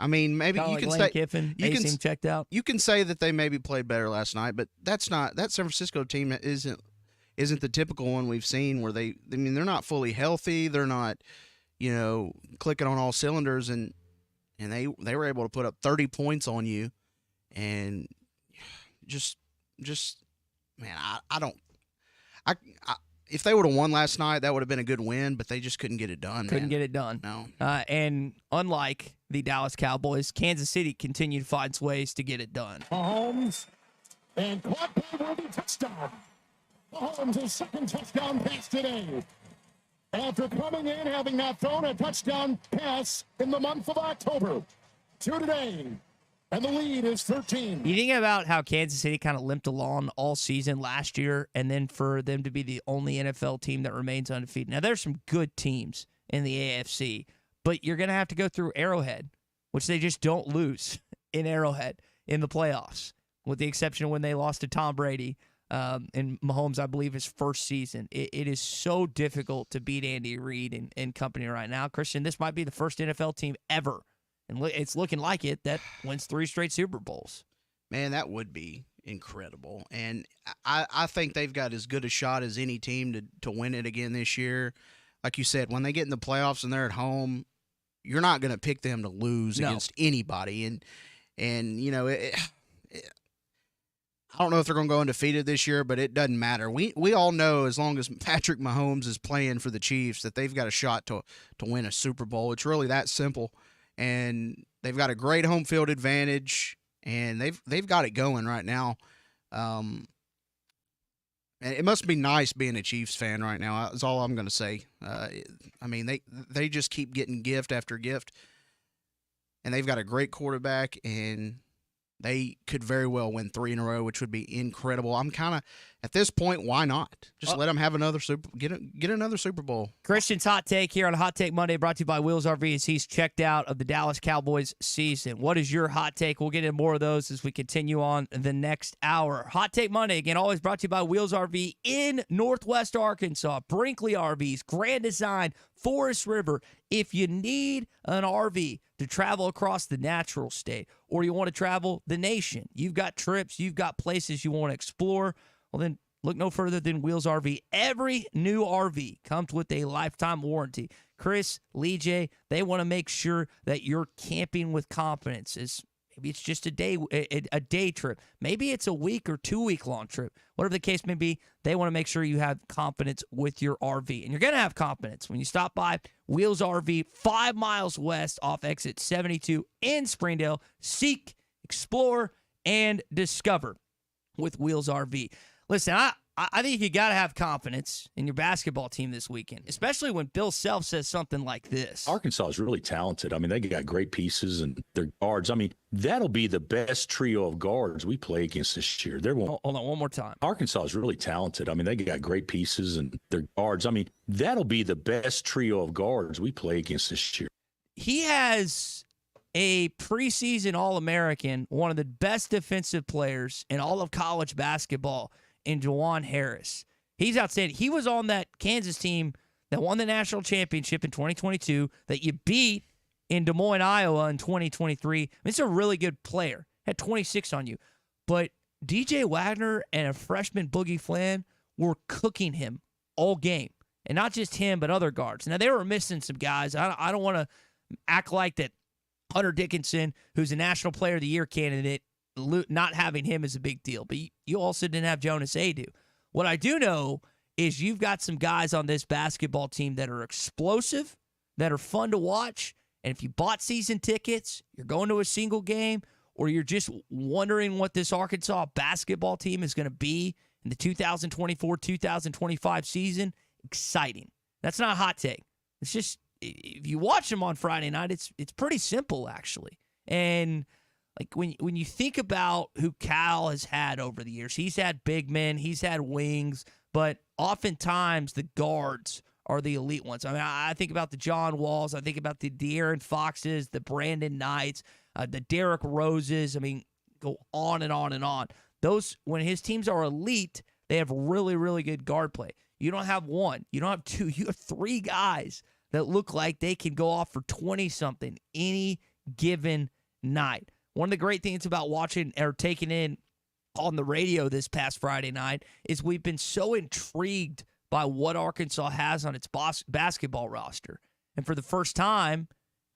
Maybe Kinda you like can Lane say Kiffin, they seem checked out. You can say that they maybe played better last night, but that San Francisco team isn't the typical one we've seen where they're not fully healthy. They're not, clicking on all cylinders, and they were able to put up 30 points on you, and just man, if they would have won last night, that would have been a good win, but they just couldn't get it done. Couldn't get it done. No. And unlike the Dallas Cowboys, Kansas City continued to find ways to get it done. Mahomes and caught by Worthy, touchdown. Mahomes' second touchdown pass today. After coming in, having not thrown a touchdown pass in the month of October. 2 today. And the lead is 13. You think about how Kansas City kind of limped along all season last year, and then for them to be the only NFL team that remains undefeated. Now, there's some good teams in the AFC, but you're going to have to go through Arrowhead, which they just don't lose in Arrowhead in the playoffs, with the exception of when they lost to Tom Brady and Mahomes, I believe, his first season. It is so difficult to beat Andy Reid and company right now. Christian, this might be the first NFL team ever, and it's looking like it, that wins 3 straight Super Bowls. Man, that would be incredible. And I think they've got as good a shot as any team to win it again this year. Like you said, when they get in the playoffs and they're at home, you're not going to pick them to lose against anybody. And I don't know if they're going to go undefeated this year, but it doesn't matter. We all know, as long as Patrick Mahomes is playing for the Chiefs, that they've got a shot to win a Super Bowl. It's really that simple. And they've got a great home field advantage, and they've got it going right now. And it must be nice being a Chiefs fan right now. That's all I'm going to say. They just keep getting gift after gift, and they've got a great quarterback, and they could very well win 3 in a row, which would be incredible. I'm kind of, at this point, why not? Just let them have another get another Super Bowl. Christian's Hot Take here on Hot Take Monday, brought to you by Wheels RV, as he's checked out of the Dallas Cowboys season. What is your hot take? We'll get into more of those as we continue on the next hour. Hot Take Monday, again, always brought to you by Wheels RV in Northwest Arkansas. Brinkley RVs, Grand Design, Forest River, if you need an RV to travel across the natural state or you want to travel the nation, you've got trips, you've got places you want to explore, well, then look no further than Wheels RV. Every new RV comes with a lifetime warranty. Chris, Lee J, they want to make sure that you're camping with confidence. Maybe it's just a day trip. Maybe it's a week or 2 week long trip. Whatever the case may be, they want to make sure you have confidence with your RV. And you're going to have confidence when you stop by Wheels RV 5 miles west off exit 72 in Springdale. Seek, explore, and discover with Wheels RV. Listen, I think you got to have confidence in your basketball team this weekend, especially when Bill Self says something like this. Arkansas is really talented. I mean, they got great pieces and their guards. I mean, that'll be the best trio of guards we play against this year. Hold on one more time. Arkansas is really talented. I mean, they got great pieces and their guards. I mean, that'll be the best trio of guards we play against this year. He has a preseason All-American, one of the best defensive players in all of college basketball, in Juwan Harris. He's outstanding. He was on that Kansas team that won the national championship in 2022 that you beat in Des Moines, Iowa in 2023. I mean, it's a really good player. Had 26 on you. But DJ Wagner and a freshman Boogie Flan were cooking him all game. And not just him, but other guards. Now, they were missing some guys. I don't want to act like that Hunter Dickinson, who's a National Player of the Year candidate, not having him is a big deal. But you also didn't have Jonas Adu. What I do know is you've got some guys on this basketball team that are explosive, that are fun to watch. And if you bought season tickets, you're going to a single game, or you're just wondering what this Arkansas basketball team is going to be in the 2024-2025 season, exciting. That's not a hot take. It's just, if you watch them on Friday night, it's pretty simple, actually. And like when you think about who Cal has had over the years, he's had big men, he's had wings, but oftentimes the guards are the elite ones. I mean, I think about the John Walls, I think about the De'Aaron Foxes, the Brandon Knights, the Derrick Roses. I mean, go on and on and on. Those, when his teams are elite, they have really, really good guard play. You don't have one, you don't have two, you have three guys that look like they can go off for 20-something any given night. One of the great things about watching or taking in on the radio this past Friday night is we've been so intrigued by what Arkansas has on its basketball roster. And for the first time,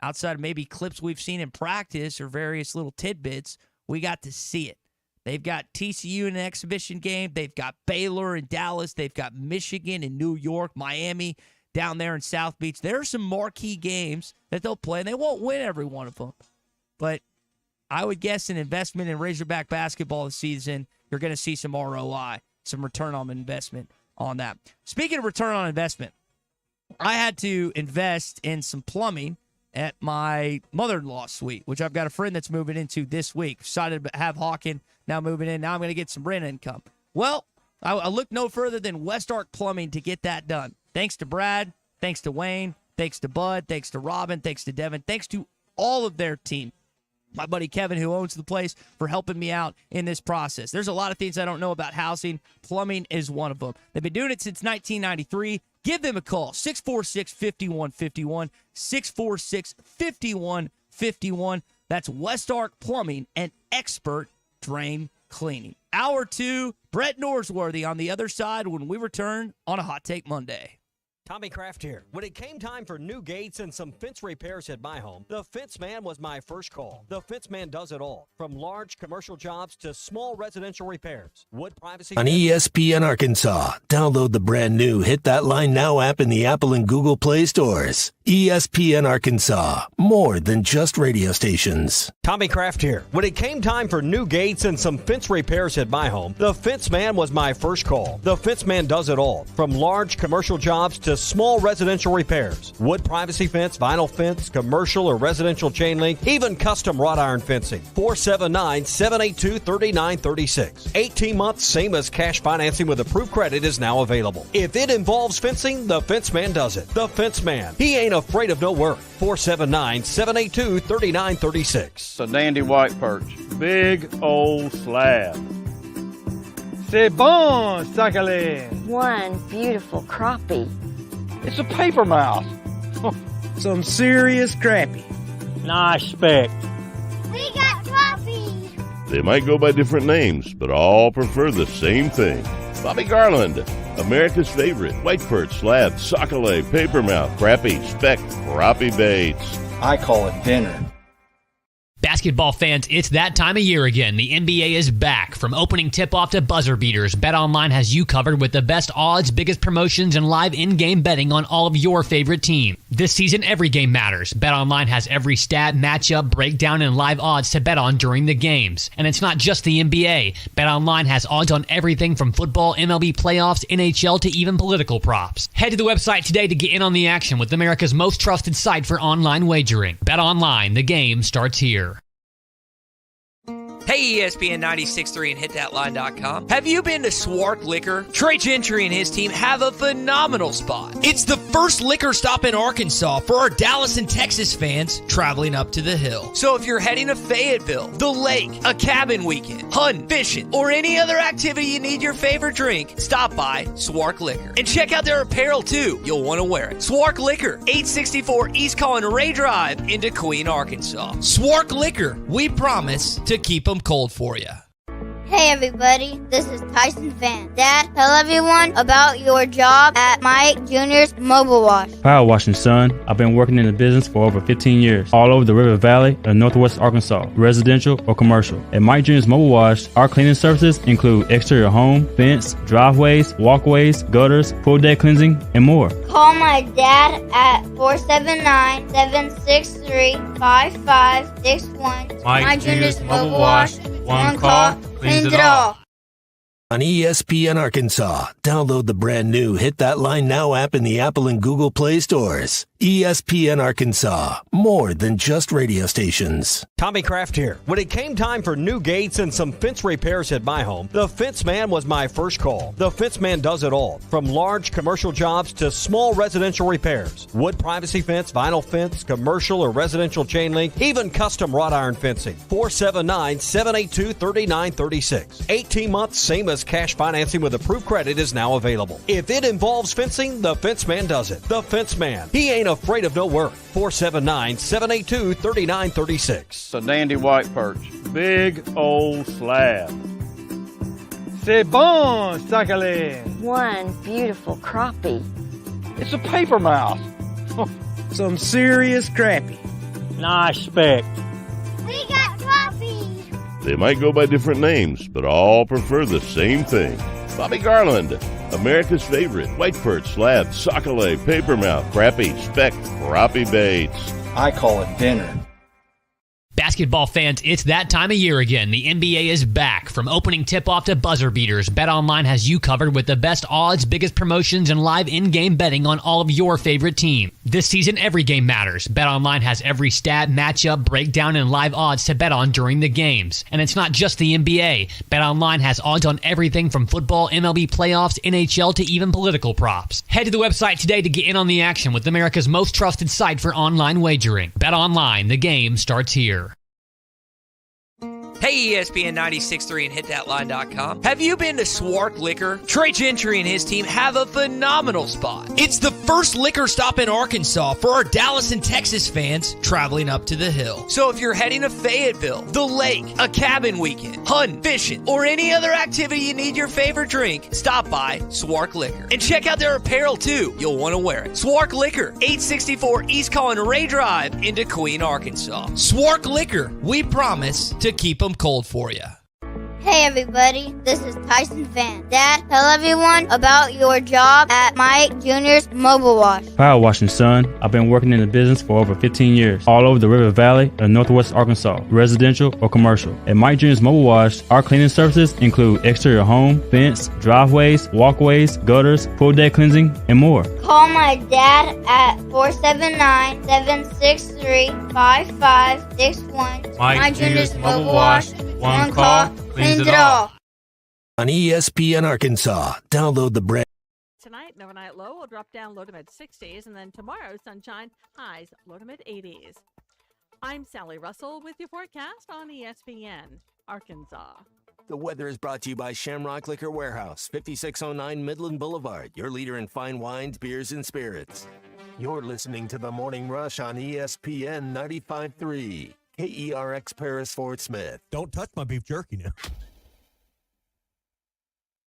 outside of maybe clips we've seen in practice or various little tidbits, we got to see it. They've got TCU in an exhibition game. They've got Baylor in Dallas. They've got Michigan in New York, Miami down there in South Beach. There are some marquee games that they'll play, and they won't win every one of them. But I would guess an investment in Razorback basketball this season, you're going to see some ROI, some return on investment on that. Speaking of return on investment, I had to invest in some plumbing at my mother-in-law's suite, which I've got a friend that's moving into this week. Decided to have Hawken now moving in. Now I'm going to get some rent income. Well, I look no further than West Ark Plumbing to get that done. Thanks to Brad, thanks to Wayne, thanks to Bud, thanks to Robin, thanks to Devin, thanks to all of their team. My buddy Kevin, who owns the place, for helping me out in this process. There's a lot of things I don't know about housing. Plumbing is one of them. They've been doing it since 1993. Give them a call, 646-5151, 646-5151. That's West Ark Plumbing and Expert Drain Cleaning. Hour 2, Brett Norsworthy on the other side when we return on a Hot Take Monday. Tommy Kraft here. When it came time for new gates and some fence repairs at my home, the Fence Man was my first call. The Fence Man does it all, from large commercial jobs to small residential repairs. Wood privacy on ESPN Arkansas. Download the brand new Hit That Line Now app in the Apple and Google Play stores. ESPN Arkansas, more than just radio stations. Tommy Kraft here. When it came time for new gates and some fence repairs at my home, the Fence Man was my first call. The Fence Man does it all, from large commercial jobs to small residential repairs. Wood privacy fence, vinyl fence, commercial or residential chain link, even custom wrought iron fencing. 479-782-3936. 18 months, same as cash financing with approved credit is now available. If it involves fencing, the Fence Man does it. The Fence Man. He ain't afraid of no work. 479-782-3936. It's a dandy white perch. Big old slab. C'est bon, Sakhalin. One beautiful crappie. It's a paper mouse. Some serious crappie. Nice speck. We got trophies. They might go by different names, but all prefer the same thing. Bobby Garland, America's favorite. White perch, slab, sockeye, papermouth, crappie, speck, crappie baits. I call it dinner. Basketball fans, it's that time of year again. The NBA is back. From opening tip-off to buzzer beaters, BetOnline has you covered with the best odds, biggest promotions, and live in-game betting on all of your favorite team. This season, every game matters. BetOnline has every stat, matchup, breakdown, and live odds to bet on during the games. And it's not just the NBA. BetOnline has odds on everything from football, MLB playoffs, NHL, to even political props. Head to the website today to get in on the action with America's most trusted site for online wagering. BetOnline, the game starts here. Hey, ESPN 96.3 and hitthatline.com. Have you been to Swark Liquor? Trey Gentry and his team have a phenomenal spot. It's the first liquor stop in Arkansas for our Dallas and Texas fans traveling up to the hill. So if you're heading to Fayetteville, the lake, a cabin weekend, hunting, fishing, or any other activity you need your favorite drink, stop by Swark Liquor. And check out their apparel too. You'll want to wear it. Swark Liquor, 864 East Collin Ray Drive in DeQueen, Arkansas. Swark Liquor, we promise to keep them cold for you. Hey everybody, this is Tyson Van. Dad, tell everyone about your job at Mike Jr.'s Mobile Wash. Power washing, son. I've been working in the business for over 15 years, all over the River Valley and Northwest Arkansas, residential or commercial. At Mike Jr.'s Mobile Wash, our cleaning services include exterior home, fence, driveways, walkways, gutters, pool deck cleansing, and more. Call my dad at 479-763-5561. Mike Jr.'s Mobile Wash. One call, cleans it all. On ESPN Arkansas, download the brand new Hit That Line Now app in the Apple and Google Play stores. ESPN Arkansas, more than just radio stations. Tommy Kraft here. When it came time for new gates and some fence repairs at my home, the Fence Man was my first call. The Fence Man does it all, from large commercial jobs to small residential repairs. Wood privacy fence, vinyl fence, commercial or residential chain link, even custom wrought iron fencing. 479-782-3936. 18 months, same as cash financing with approved credit is now available. If it involves fencing, the Fence Man does it. The Fence Man. He ain't afraid of no work. 479-782-3936. A dandy white perch. Big old slab. C'est bon, sacalé. One beautiful crappie. It's a paper mouth. Some serious crappie. Nice speck. We got trophies. They might go by different names, but all prefer the same thing. Bobby Garland, America's favorite. White perch, slab, sockeye, papermouth, crappie, speck, crappie baits. I call it dinner. Basketball fans, it's that time of year again. The NBA is back. From opening tip-off to buzzer beaters, BetOnline has you covered with the best odds, biggest promotions, and live in-game betting on all of your favorite team. This season, every game matters. BetOnline has every stat, matchup, breakdown, and live odds to bet on during the games. And it's not just the NBA. BetOnline has odds on everything from football, MLB playoffs, NHL, to even political props. Head to the website today to get in on the action with America's most trusted site for online wagering. BetOnline, the game starts here. Hey, ESPN 96.3 and hitthatline.com. Have you been to Swark Liquor? Trey Gentry and his team have a phenomenal spot. It's the first liquor stop in Arkansas for our Dallas and Texas fans traveling up to the hill. So if you're heading to Fayetteville, the lake, a cabin weekend, hunting, fishing, or any other activity you need your favorite drink, stop by Swark Liquor. And check out their apparel too. You'll want to wear it. Swark Liquor, 864 East Collin Ray Drive in DeQueen, Arkansas. Swark Liquor, we promise to keep them cold for you. Hey everybody, this is Tyson Van. Dad, tell everyone about your job at Mike Jr.'s Mobile Wash. Power washing, son. I've been working in the business for over 15 years, all over the River Valley and Northwest Arkansas, residential or commercial. At Mike Jr.'s Mobile Wash, our cleaning services include exterior home, fence, driveways, walkways, gutters, pool deck cleansing, and more. Call my dad at 479-763-5561. Mike Jr.'s Mobile Wash. One call, cleans it all. On ESPN Arkansas, download the brand. Tonight, an overnight low will drop down low to mid 60s, and then tomorrow, sunshine, highs low to mid 80s. I'm Sally Russell with your forecast on ESPN Arkansas. The weather is brought to you by Shamrock Liquor Warehouse, 5609 Midland Boulevard, your leader in fine wines, beers, and spirits. You're listening to The Morning Rush on ESPN 95.3, KERX Paris Fort Smith. Don't touch my beef jerky now.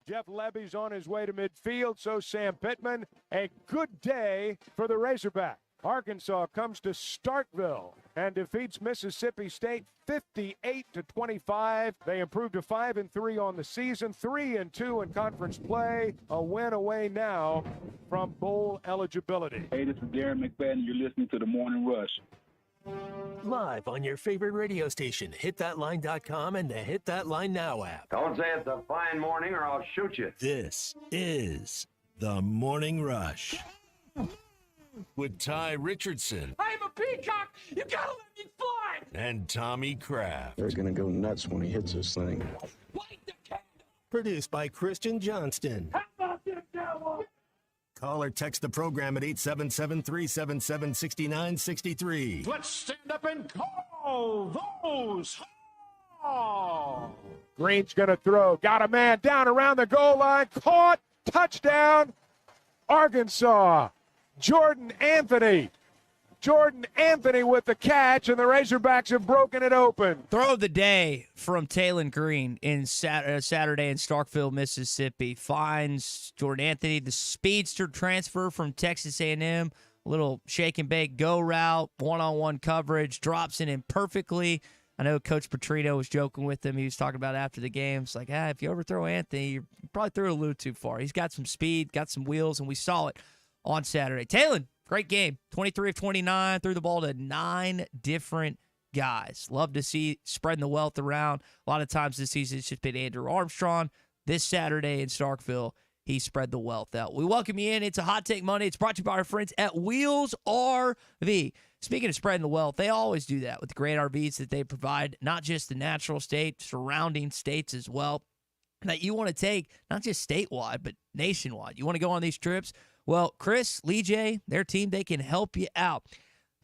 Jeff Levy's on his way to midfield, so Sam Pittman. A good day for the Razorback. Arkansas comes to Starkville and defeats Mississippi State 58-25. They improved to 5-3 on the season, 3-2 in conference play. A win away now from bowl eligibility. Hey, this is Darren McFadden. You're listening to The Morning Rush. Live on your favorite radio station, hitthatline.com and the Hit That Line Now app. Don't say it's a fine morning or I'll shoot you. This is The Morning Rush with Ty Richardson. I'm a peacock! You gotta let me fly! And Tommy Kraft. They're gonna go nuts when he hits this thing. Produced by Christian Johnston. How about them Cowboys? Call or text the program at 877-377-6963. Let's stand up and call those. Oh. Green's going to throw. Got a man down around the goal line. Caught. Touchdown. Arkansas. Jordan Anthony. Jordan Anthony with the catch, and the Razorbacks have broken it open. Throw of the day from Talon Green in Saturday in Starkville, Mississippi. Finds Jordan Anthony, the speedster transfer from Texas A&M. A little shake and bake go route, one-on-one coverage, drops it in perfectly. I know Coach Petrino was joking with him. He was talking about after the game. It's like, if you overthrow Anthony, you probably threw it a little too far. He's got some speed, got some wheels, and we saw it on Saturday. Talon, great game. 23 of 29, threw the ball to 9 different guys. Love to see spreading the wealth around. A lot of times this season it's just been Andrew Armstrong. This Saturday in Starkville, he spread the wealth out. We welcome you in. It's a Hot Take Monday. It's brought to you by our friends at Wheels RV. Speaking of spreading the wealth, they always do that with the great RVs that they provide, not just the natural state, surrounding states as well, that you want to take, not just statewide, but nationwide. You want to go on these trips? Well, Chris, Lee J, their team, they can help you out.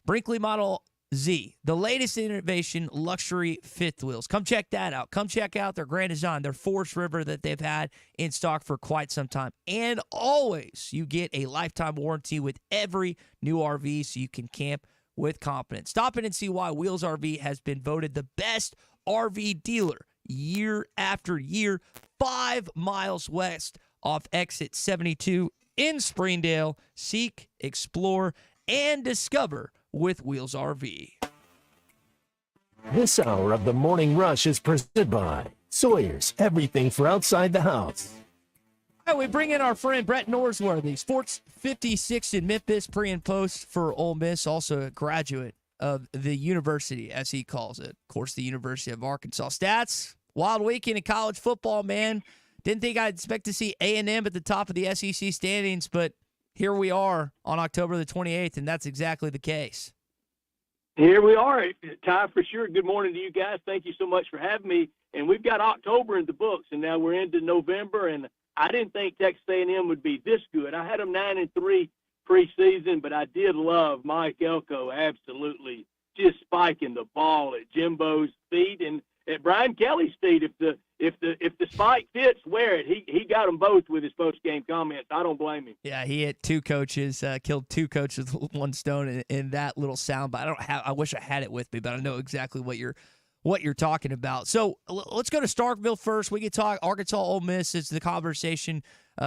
Brinkley Model Z, the latest innovation, luxury fifth wheels. Come check that out. Come check out their Grand Design, their Forest River that they've had in stock for quite some time. And always, you get a lifetime warranty with every new RV so you can camp with confidence. Stop in and see why Wheels RV has been voted the best RV dealer year after year, 5 miles west off exit 72 in Springdale. Seek, explore, and discover with Wheels RV. This hour of the Morning Rush is presented by Sawyer's, everything for outside the house. All right, we bring in our friend Brett Norsworthy, Sports 56 in Memphis, pre and post for Ole Miss, also a graduate of the university, as he calls it. Of course, the University of Arkansas. Stats, wild weekend in college football, man. Didn't think I'd expect to see A&M at the top of the SEC standings, but here we are on October the 28th, and that's exactly the case. Here we are, Ty, for sure. Good morning to you guys. Thank you so much for having me. And we've got October in the books, and now we're into November, and I didn't think Texas A&M would be this good. I had them 9-3 preseason, but I did love Mike Elko absolutely just spiking the ball at Jimbo's feet and at Brian Kelly's feet. If the spike fits, wear it. He got them both with his post-game comments. I don't blame him. Yeah, he hit 2 coaches, killed 2 coaches with 1 stone in that little soundbite. I wish I had it with me, but I know exactly what you're talking about. So let's go to Starkville first. We can talk Arkansas, Ole Miss as the conversation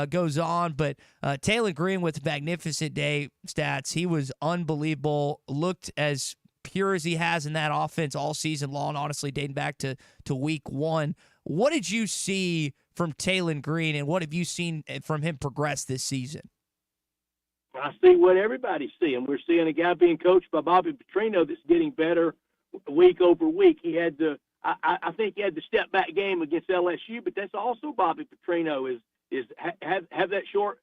goes on. But Talon Green with magnificent day stats. He was unbelievable. Looked as pure as he has in that offense all season long, honestly, dating back to week 1. What did you see from Talon Green, and what have you seen from him progress this season? I see what everybody's seeing. We're seeing a guy being coached by Bobby Petrino that's getting better week over week. He had I think he had the step back game against LSU, but that's also Bobby Petrino is have that short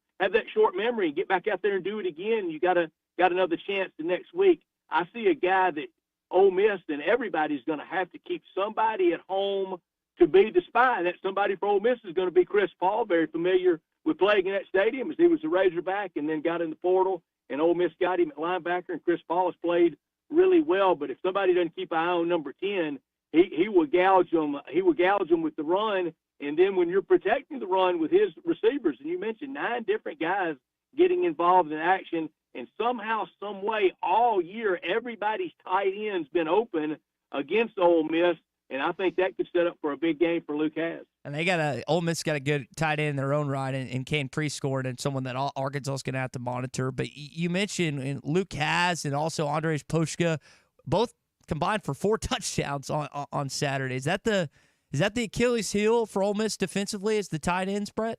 memory and get back out there and do it again. You got another chance the next week. I see a guy that Ole Miss and everybody's going to have to keep somebody at home to be the spy. That somebody for Ole Miss is going to be Chris Paul, very familiar with playing in that stadium as he was a Razorback and then got in the portal, and Ole Miss got him at linebacker, and Chris Paul has played really well. But if somebody doesn't keep an eye on number 10, he will gouge them. He will gouge them with the run, and then when you're protecting the run with his receivers, and you mentioned 9 different guys getting involved in action, And somehow, some way, all year, everybody's tight end's been open against Ole Miss, and I think that could set up for a big game for Luke Hasz. And Ole Miss got a good tight end in their own right, and Kane Prescourt, and someone that Arkansas is going to have to monitor. But you mentioned Luke Hasz and also Andres Poshka, both combined for 4 touchdowns on Saturday. Is that the Achilles heel for Ole Miss defensively? Is the tight ends, Brett?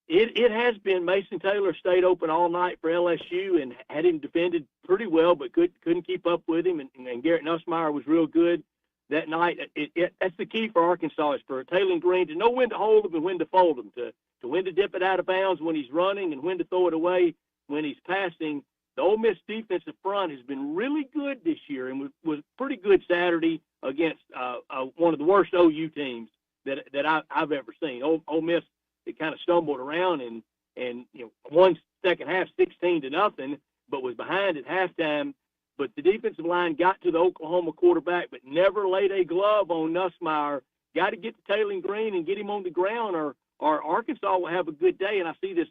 It has been. Mason Taylor stayed open all night for LSU and had him defended pretty well, but couldn't keep up with him. And Garrett Nussmeier was real good that night. That's the key for Arkansas, is for Taylor Green to know when to hold him and when to fold him, to when to dip it out of bounds when he's running and when to throw it away when he's passing. The Ole Miss defensive front has been really good this year and was pretty good Saturday against one of the worst OU teams that I've ever seen. Ole Miss, it kind of stumbled around and won second half 16-0, but was behind at halftime. But the defensive line got to the Oklahoma quarterback, but never laid a glove on Nussmeier. Got to get to Taylor Green and get him on the ground, or Arkansas will have a good day. And I see this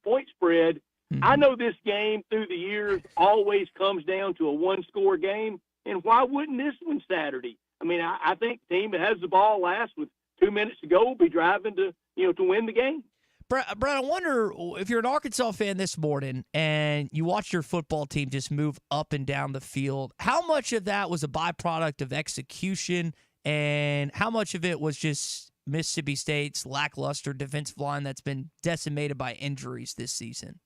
point spread. Mm-hmm. I know this game through the years always comes down to a one-score game, and why wouldn't this one Saturday? I mean, I think the team that has the ball last with 2 minutes to go will be driving to win the game. Brett, I wonder if you're an Arkansas fan this morning and you watch your football team just move up and down the field, how much of that was a byproduct of execution and how much of it was just Mississippi State's lackluster defensive line that's been decimated by injuries this season?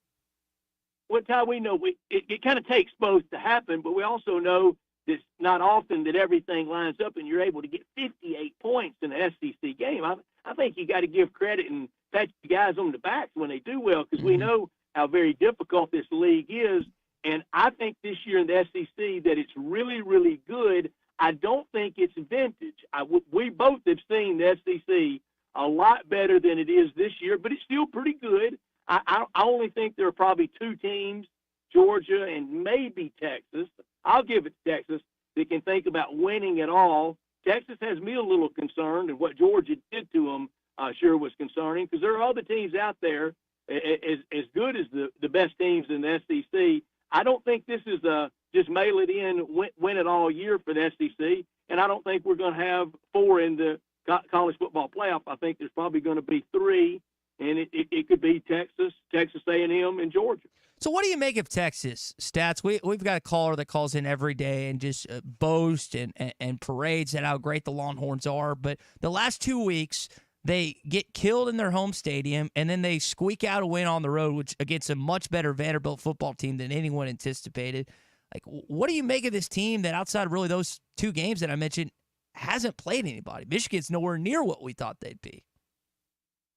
Well, Ty, we know it kind of takes both to happen, but we also know it's not often that everything lines up and you're able to get 58 points in an SEC game. I think you got to give credit and pat you guys on the back when they do well, because we know how very difficult this league is. And I think this year in the SEC that it's really, really good. I don't think it's vintage. We both have seen the SEC a lot better than it is this year, but it's still pretty good. I only think there are probably 2 teams, Georgia and maybe Texas. I'll give it to Texas. They can think about winning it all. Texas has me a little concerned, and what Georgia did to them sure was concerning, because there are other teams out there as good as the best teams in the SEC. I don't think this is just mail it in, win it all year for the SEC, and I don't think we're going to have 4 in the college football playoff. I think there's probably going to be 3, and it could be Texas A&M, and Georgia. So what do you make of Texas, Stats? We've got a caller that calls in every day and just boasts and parades at how great the Longhorns are. But the last 2 weeks, they get killed in their home stadium, and then they squeak out a win on the road, which against a much better Vanderbilt football team than anyone anticipated. Like, what do you make of this team that outside of really those 2 games that I mentioned hasn't played anybody? Michigan's nowhere near what we thought they'd be.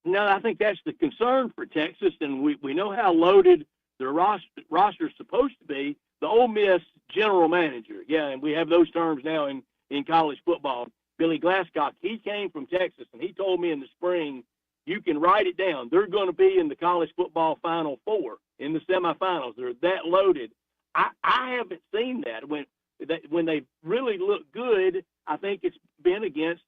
No, I think that's the concern for Texas, and we know how loaded their roster's supposed to be. The Ole Miss general manager, and we have those terms now in college football, Billy Glasscock, he came from Texas, and he told me in the spring, you can write it down, they're going to be in the college football Final Four, in the semifinals. They're that loaded. I haven't seen that. When they really look good, I think it's been against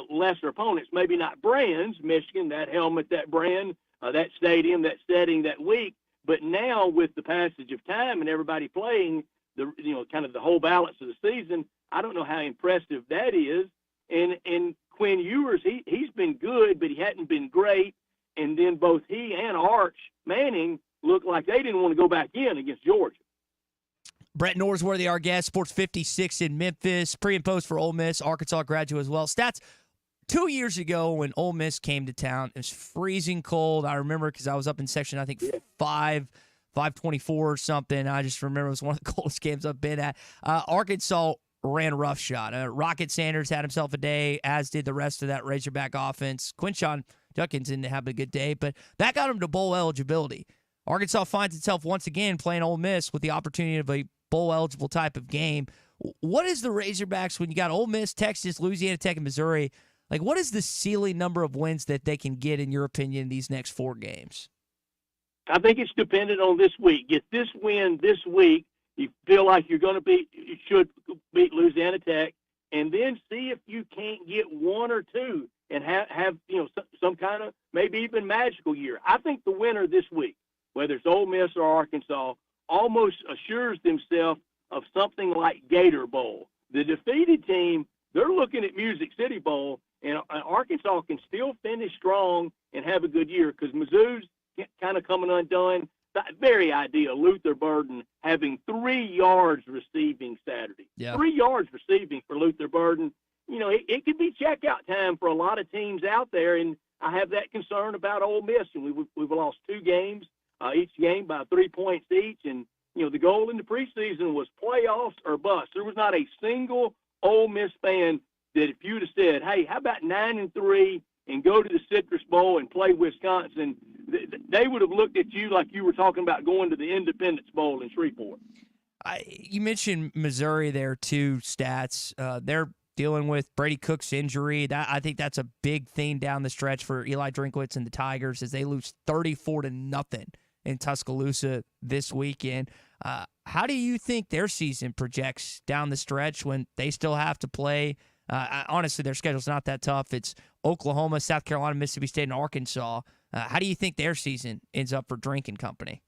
lesser opponents, maybe not brands, Michigan, that helmet, that brand, that stadium, that setting, that week. But now with the passage of time and everybody playing kind of the whole balance of the season, I don't know how impressive that is. And Quinn Ewers, he's been good, but he hadn't been great. And then both he and Arch Manning looked like they didn't want to go back in against Georgia. Brett Norsworthy, our guest, Sports 56 in Memphis, pre and post for Ole Miss, Arkansas graduate as well. Stats, 2 years ago when Ole Miss came to town, it was freezing cold. I remember because I was up in section, I think, 524 or something. I just remember it was one of the coldest games I've been at. Arkansas ran roughshod. Rocket Sanders had himself a day, as did the rest of that Razorback offense. Quinshon Judkins didn't have a good day, but that got him to bowl eligibility. Arkansas finds itself once again playing Ole Miss with the opportunity of a bowl-eligible type of game. What is the Razorbacks when you got Ole Miss, Texas, Louisiana Tech, and Missouri? Like, what is the ceiling number of wins that they can get, in your opinion, in these next 4 games? I think it's dependent on this week. Get this win this week. You feel like you should beat Louisiana Tech, and then see if you can't get 1 or 2 and have some kind of maybe even magical year. I think the winner this week, whether it's Ole Miss or Arkansas, almost assures themselves of something like Gator Bowl. The defeated team, they're looking at Music City Bowl, and Arkansas can still finish strong and have a good year because Mizzou's kind of coming undone. Very ideal. Luther Burden having 3 yards receiving Saturday. Yeah. 3 yards receiving for Luther Burden. You know, it could be checkout time for a lot of teams out there, and I have that concern about Ole Miss. And we've lost 2 games, each game by 3 points each. And, you know, the goal in the preseason was playoffs or bust. There was not a single Ole Miss fan that if you'd have said, hey, how about 9-3 and go to the Citrus Bowl and play Wisconsin, they would have looked at you like you were talking about going to the Independence Bowl in Shreveport. You mentioned Missouri there too, Stats. They're dealing with Brady Cook's injury. I think that's a big thing down the stretch for Eli Drinkwitz and the Tigers as they lose 34-0 in Tuscaloosa this weekend. How do you think their season projects down the stretch when they still have to play? Honestly, their schedule's not that tough. It's Oklahoma, South Carolina, Mississippi State, and Arkansas. How do you think their season ends up for Drink and Company?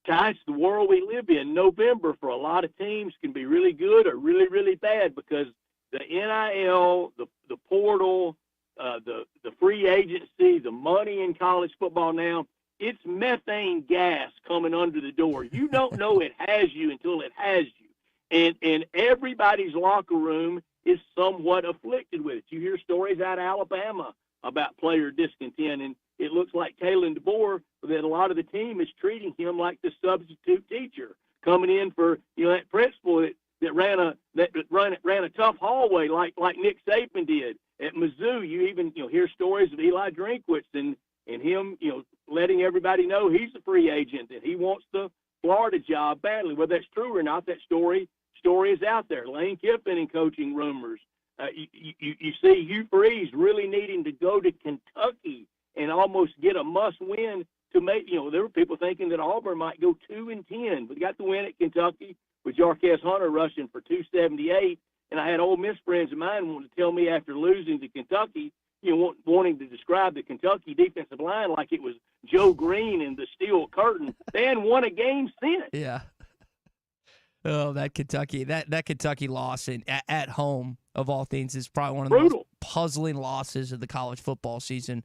Guys, the world we live in, November for a lot of teams can be really good or really, really bad because the NIL, the portal, the free agency, the money in college football now, it's methane gas coming under the door. You don't know it has you until it has you. And everybody's locker room is somewhat afflicted with it. You hear stories out of Alabama about player discontent, and it looks like Kalen DeBoer, that a lot of the team is treating him like the substitute teacher, coming in for, you know, that principal that ran a tough hallway like Nick Saban did at Mizzou. You even, you know, hear stories of Eli Drinkwitz and him, you know, letting everybody know he's a free agent and he wants the Florida job badly. Whether that's true or not, that story is out there. Lane Kiffin and coaching rumors. You see Hugh Freeze really needing to go to Kentucky and almost get a must-win to make, you know, there were people thinking that Auburn might go 2-10, but got the win at Kentucky with Jarquez Hunter rushing for 278. And I had Ole Miss friends of mine wanting to tell me after losing to Kentucky, you know, wanting to describe the Kentucky defensive line like it was Joe Green and the Steel Curtain. They hadn't won a game since. Yeah. Oh, that Kentucky loss at home, of all things, is probably one of the most puzzling losses of the college football season.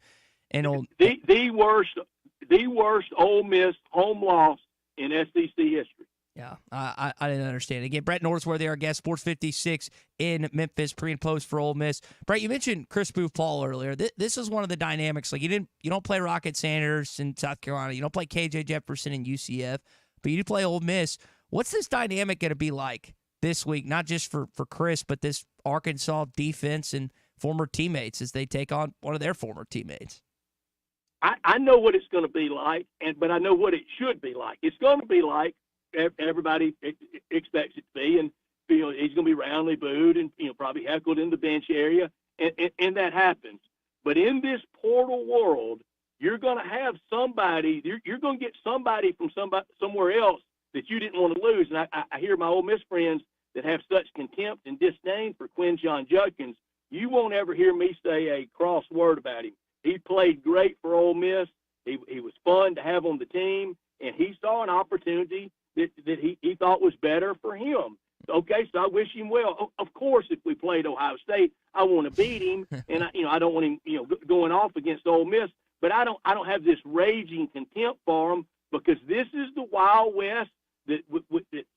And the worst Ole Miss home loss in SEC history. Yeah, I didn't understand. Again, Brett Norsworthy, our guest, Sports 56 in Memphis, pre and post for Ole Miss. Brett, you mentioned Chris Booth Paul earlier. This is one of the dynamics. Like you don't play Rocket Sanders in South Carolina. You don't play KJ Jefferson in UCF, but you do play Ole Miss. What's this dynamic going to be like this week? Not just for Chris, but this Arkansas defense and former teammates as they take on one of their former teammates. I know what it's going to be like, but I know what it should be like. It's going to be like everybody expects it to be, and you know, he's going to be roundly booed and, you know, probably heckled in the bench area, and that happens. But in this portal world, you're going to have somebody. You're going to get somebody from somewhere else that you didn't want to lose. And I hear my Ole Miss friends that have such contempt and disdain for Quinshon Judkins. You won't ever hear me say a cross word about him. He played great for Ole Miss. He was fun to have on the team, and he saw an opportunity that he thought was better for him. Okay, so I wish him well. Of course, if we played Ohio State, I want to beat him, and I don't want him, you know, going off against Ole Miss. But I don't have this raging contempt for him because this is the Wild West that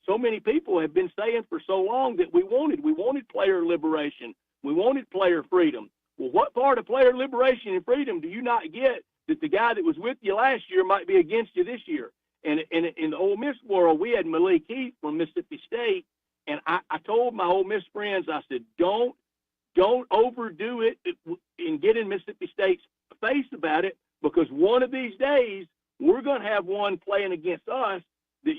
so many people have been saying for so long that we wanted. We wanted player liberation. We wanted player freedom. Well, what part of player liberation and freedom do you not get that the guy that was with you last year might be against you this year? And in the Ole Miss world, we had Malik Heath from Mississippi State, and I told my Ole Miss friends, I said, don't overdo it and get in Mississippi State's face about it, because one of these days we're going to have one playing against us that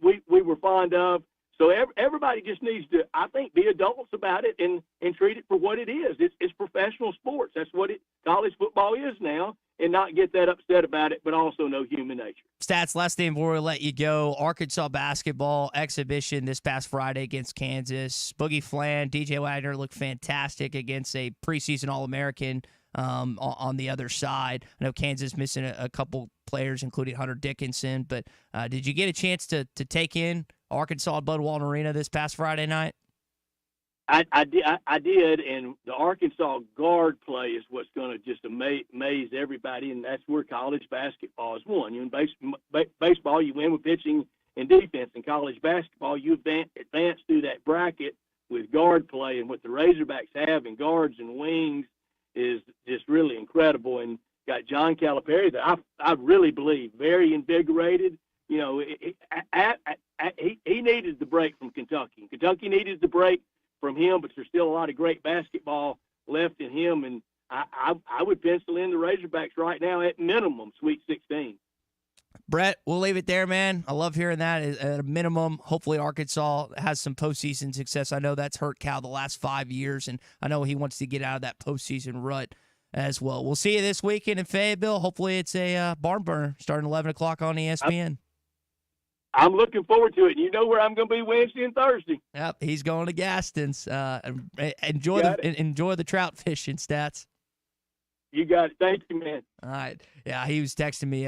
we were fond of. So everybody just needs to, I think, be adults about it and treat it for what it is. It's professional sports. That's what college football is now, and not get that upset about it, but also know human nature. Stats, last thing before we let you go. Arkansas basketball exhibition this past Friday against Kansas. Boogie Flan, DJ Wagner looked fantastic against a preseason All-American on the other side. I know Kansas missing a couple players, including Hunter Dickinson. But did you get a chance to take in Arkansas at Bud Walton Arena this past Friday night? I did, and the Arkansas guard play is what's going to just amaze everybody, and that's where college basketball is won. In baseball, you win with pitching and defense. In college basketball, you advance through that bracket with guard play, and what the Razorbacks have in guards and wings is just really incredible. And got John Calipari that I really believe very invigorated. You know, he needed the break from Kentucky. Kentucky needed the break from him, but there's still a lot of great basketball left in him, and I would pencil in the Razorbacks right now at minimum Sweet 16. Brett, we'll leave it there, man. I love hearing that. At a minimum, hopefully Arkansas has some postseason success. I know that's hurt Cal the last 5 years, and I know he wants to get out of that postseason rut as well. We'll see you this weekend in Fayetteville. Hopefully it's a barn burner starting 11 o'clock on ESPN. I'm looking forward to it. You know where I'm going to be Wednesday and Thursday. Yep, he's going to Gaston's. Enjoy the trout fishing, Stats. You got it. Thank you, man. All right. Yeah, he was texting me,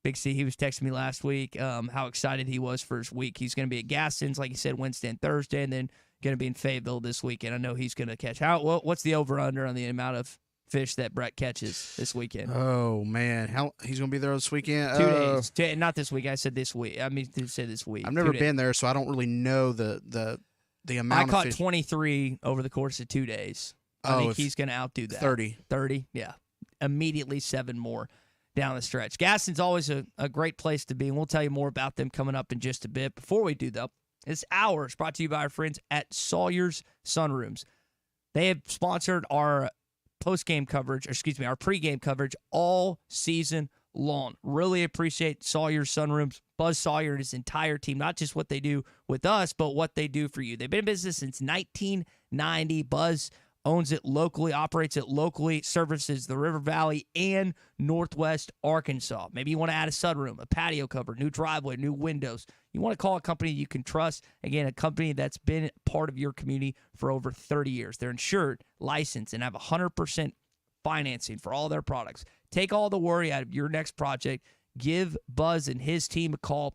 Big C, he was texting me last week how excited he was for his week. He's going to be at Gaston's, like you said, Wednesday and Thursday, and then going to be in Fayetteville this weekend. I know he's going to catch. What's the over-under on the amount of fish that Brett catches this weekend? Oh, man. He's going to be there this weekend? 2 days. Not this week. I said this week. I mean, to say this week. I've never been there, so I don't really know the amount I caught of fish. 23 over the course of 2 days. I think he's going to outdo that. 30. 30, yeah. Immediately 7 more down the stretch. Gaston's always a great place to be, and we'll tell you more about them coming up in just a bit. Before we do, though, this hour is brought to you by our friends at Sawyer's Sunrooms. They have sponsored our post-game coverage, our pre-game coverage all season long. Really appreciate Sawyer's Sunrooms, Buzz Sawyer and his entire team, not just what they do with us, but what they do for you. They've been in business since 1990. Buzz owns it locally, operates it locally, services the River Valley and Northwest Arkansas. Maybe you want to add a sunroom, a patio cover, new driveway, new windows. You want to call a company you can trust. Again, a company that's been part of your community for over 30 years. They're insured, licensed, and have 100% financing for all their products. Take all the worry out of your next project. Give Buzz and his team a call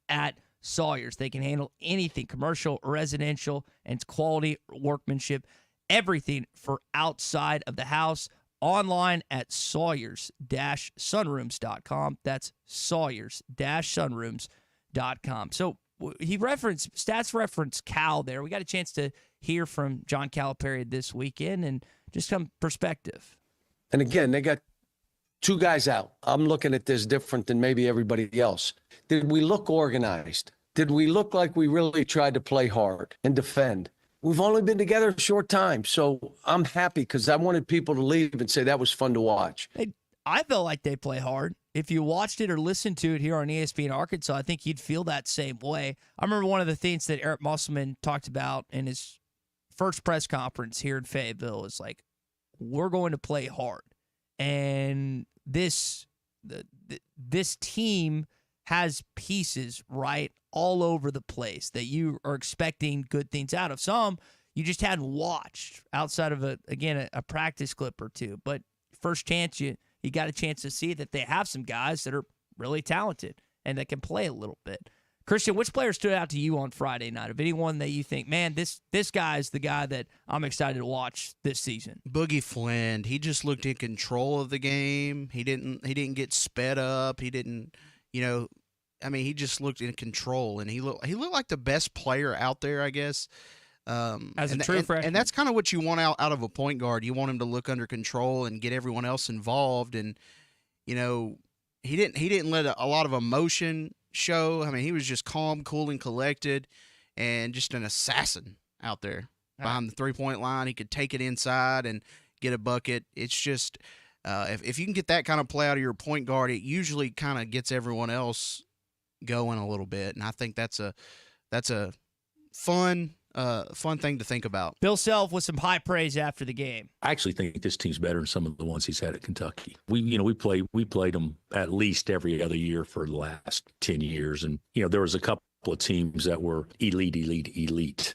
at Sawyer's. They can handle anything, commercial, residential, and it's quality workmanship. Everything for outside of the house. Online at Sawyers-sunrooms.com. That's Sawyers-sunrooms.com. So Stats referenced Cal there. We got a chance to hear from John Calipari this weekend and just some perspective. And again, they got 2 guys out. I'm looking at this different than maybe everybody else. Did we look organized? Did we look like we really tried to play hard and defend? We've only been together a short time, so I'm happy because I wanted people to leave and say that was fun to watch. I felt like they play hard. If you watched it or listened to it here on ESPN Arkansas, I think you'd feel that same way. I remember one of the things that Eric Musselman talked about in his first press conference here in Fayetteville is like, we're going to play hard. And this team has pieces, right, all over the place that you are expecting good things out of. Some you just hadn't watched outside of a practice clip or two. But first chance you got a chance to see that they have some guys that are really talented and that can play a little bit. Christian, which player stood out to you on Friday night? Of anyone that you think, man, this guy is the guy that I'm excited to watch this season? Boogie Flynn. He just looked in control of the game. He didn't get sped up. He didn't, he just looked in control, and he looked like the best player out there, I guess. As a true freshman. And that's kind of what you want out of a point guard. You want him to look under control and get everyone else involved. And, he didn't let a lot of emotion show. I mean, he was just calm, cool, and collected, and just an assassin out there behind the three-point line. He could take it inside and get a bucket. It's just if you can get that kind of play out of your point guard, it usually kind of gets everyone else going a little bit. And I think that's a fun thing to think about. Bill Self with some high praise after the game. I actually think this team's better than some of the ones he's had at Kentucky. We played them at least every other year for the last 10 years. And, there was a couple of teams that were elite.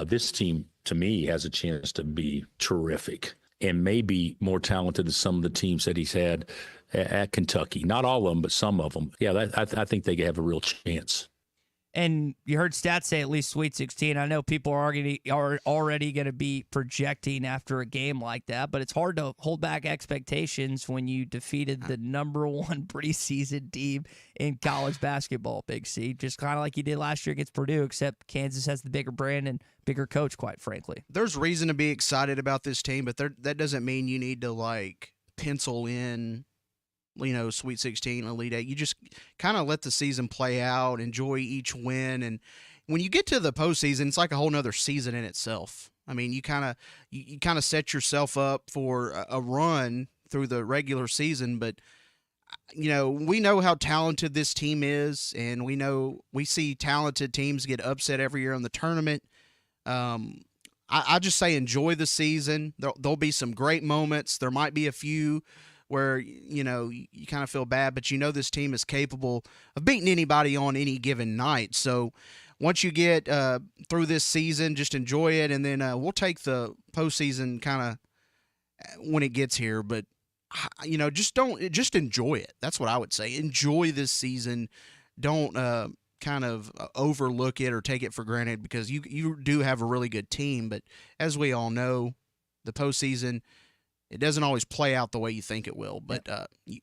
This team, to me, has a chance to be terrific. and maybe more talented than some of the teams that he's had at Kentucky. Not all of them, but some of them. Yeah, I think they have a real chance. And you heard Stats say at least Sweet 16. I know people are already going to be projecting after a game like that, but it's hard to hold back expectations when you defeated the number one preseason team in college basketball, Big C. Just kind of like you did last year against Purdue, except Kansas has the bigger brand and bigger coach, quite frankly. There's reason to be excited about this team, but that doesn't mean you need to, pencil in Sweet 16, Elite 8. You just kind of let the season play out, enjoy each win. And when you get to the postseason, it's like a whole nother season in itself. I mean, you kind of set yourself up for a run through the regular season, but we know how talented this team is, and we see talented teams get upset every year in the tournament. I just say enjoy the season. There'll be some great moments. There might be a few where, you kind of feel bad, but this team is capable of beating anybody on any given night. So once you get through this season, just enjoy it, and then we'll take the postseason kind of when it gets here. But, just enjoy it. That's what I would say. Enjoy this season. Don't kind of overlook it or take it for granted, because you do have a really good team. But as we all know, the postseason, it doesn't always play out the way you think it will, but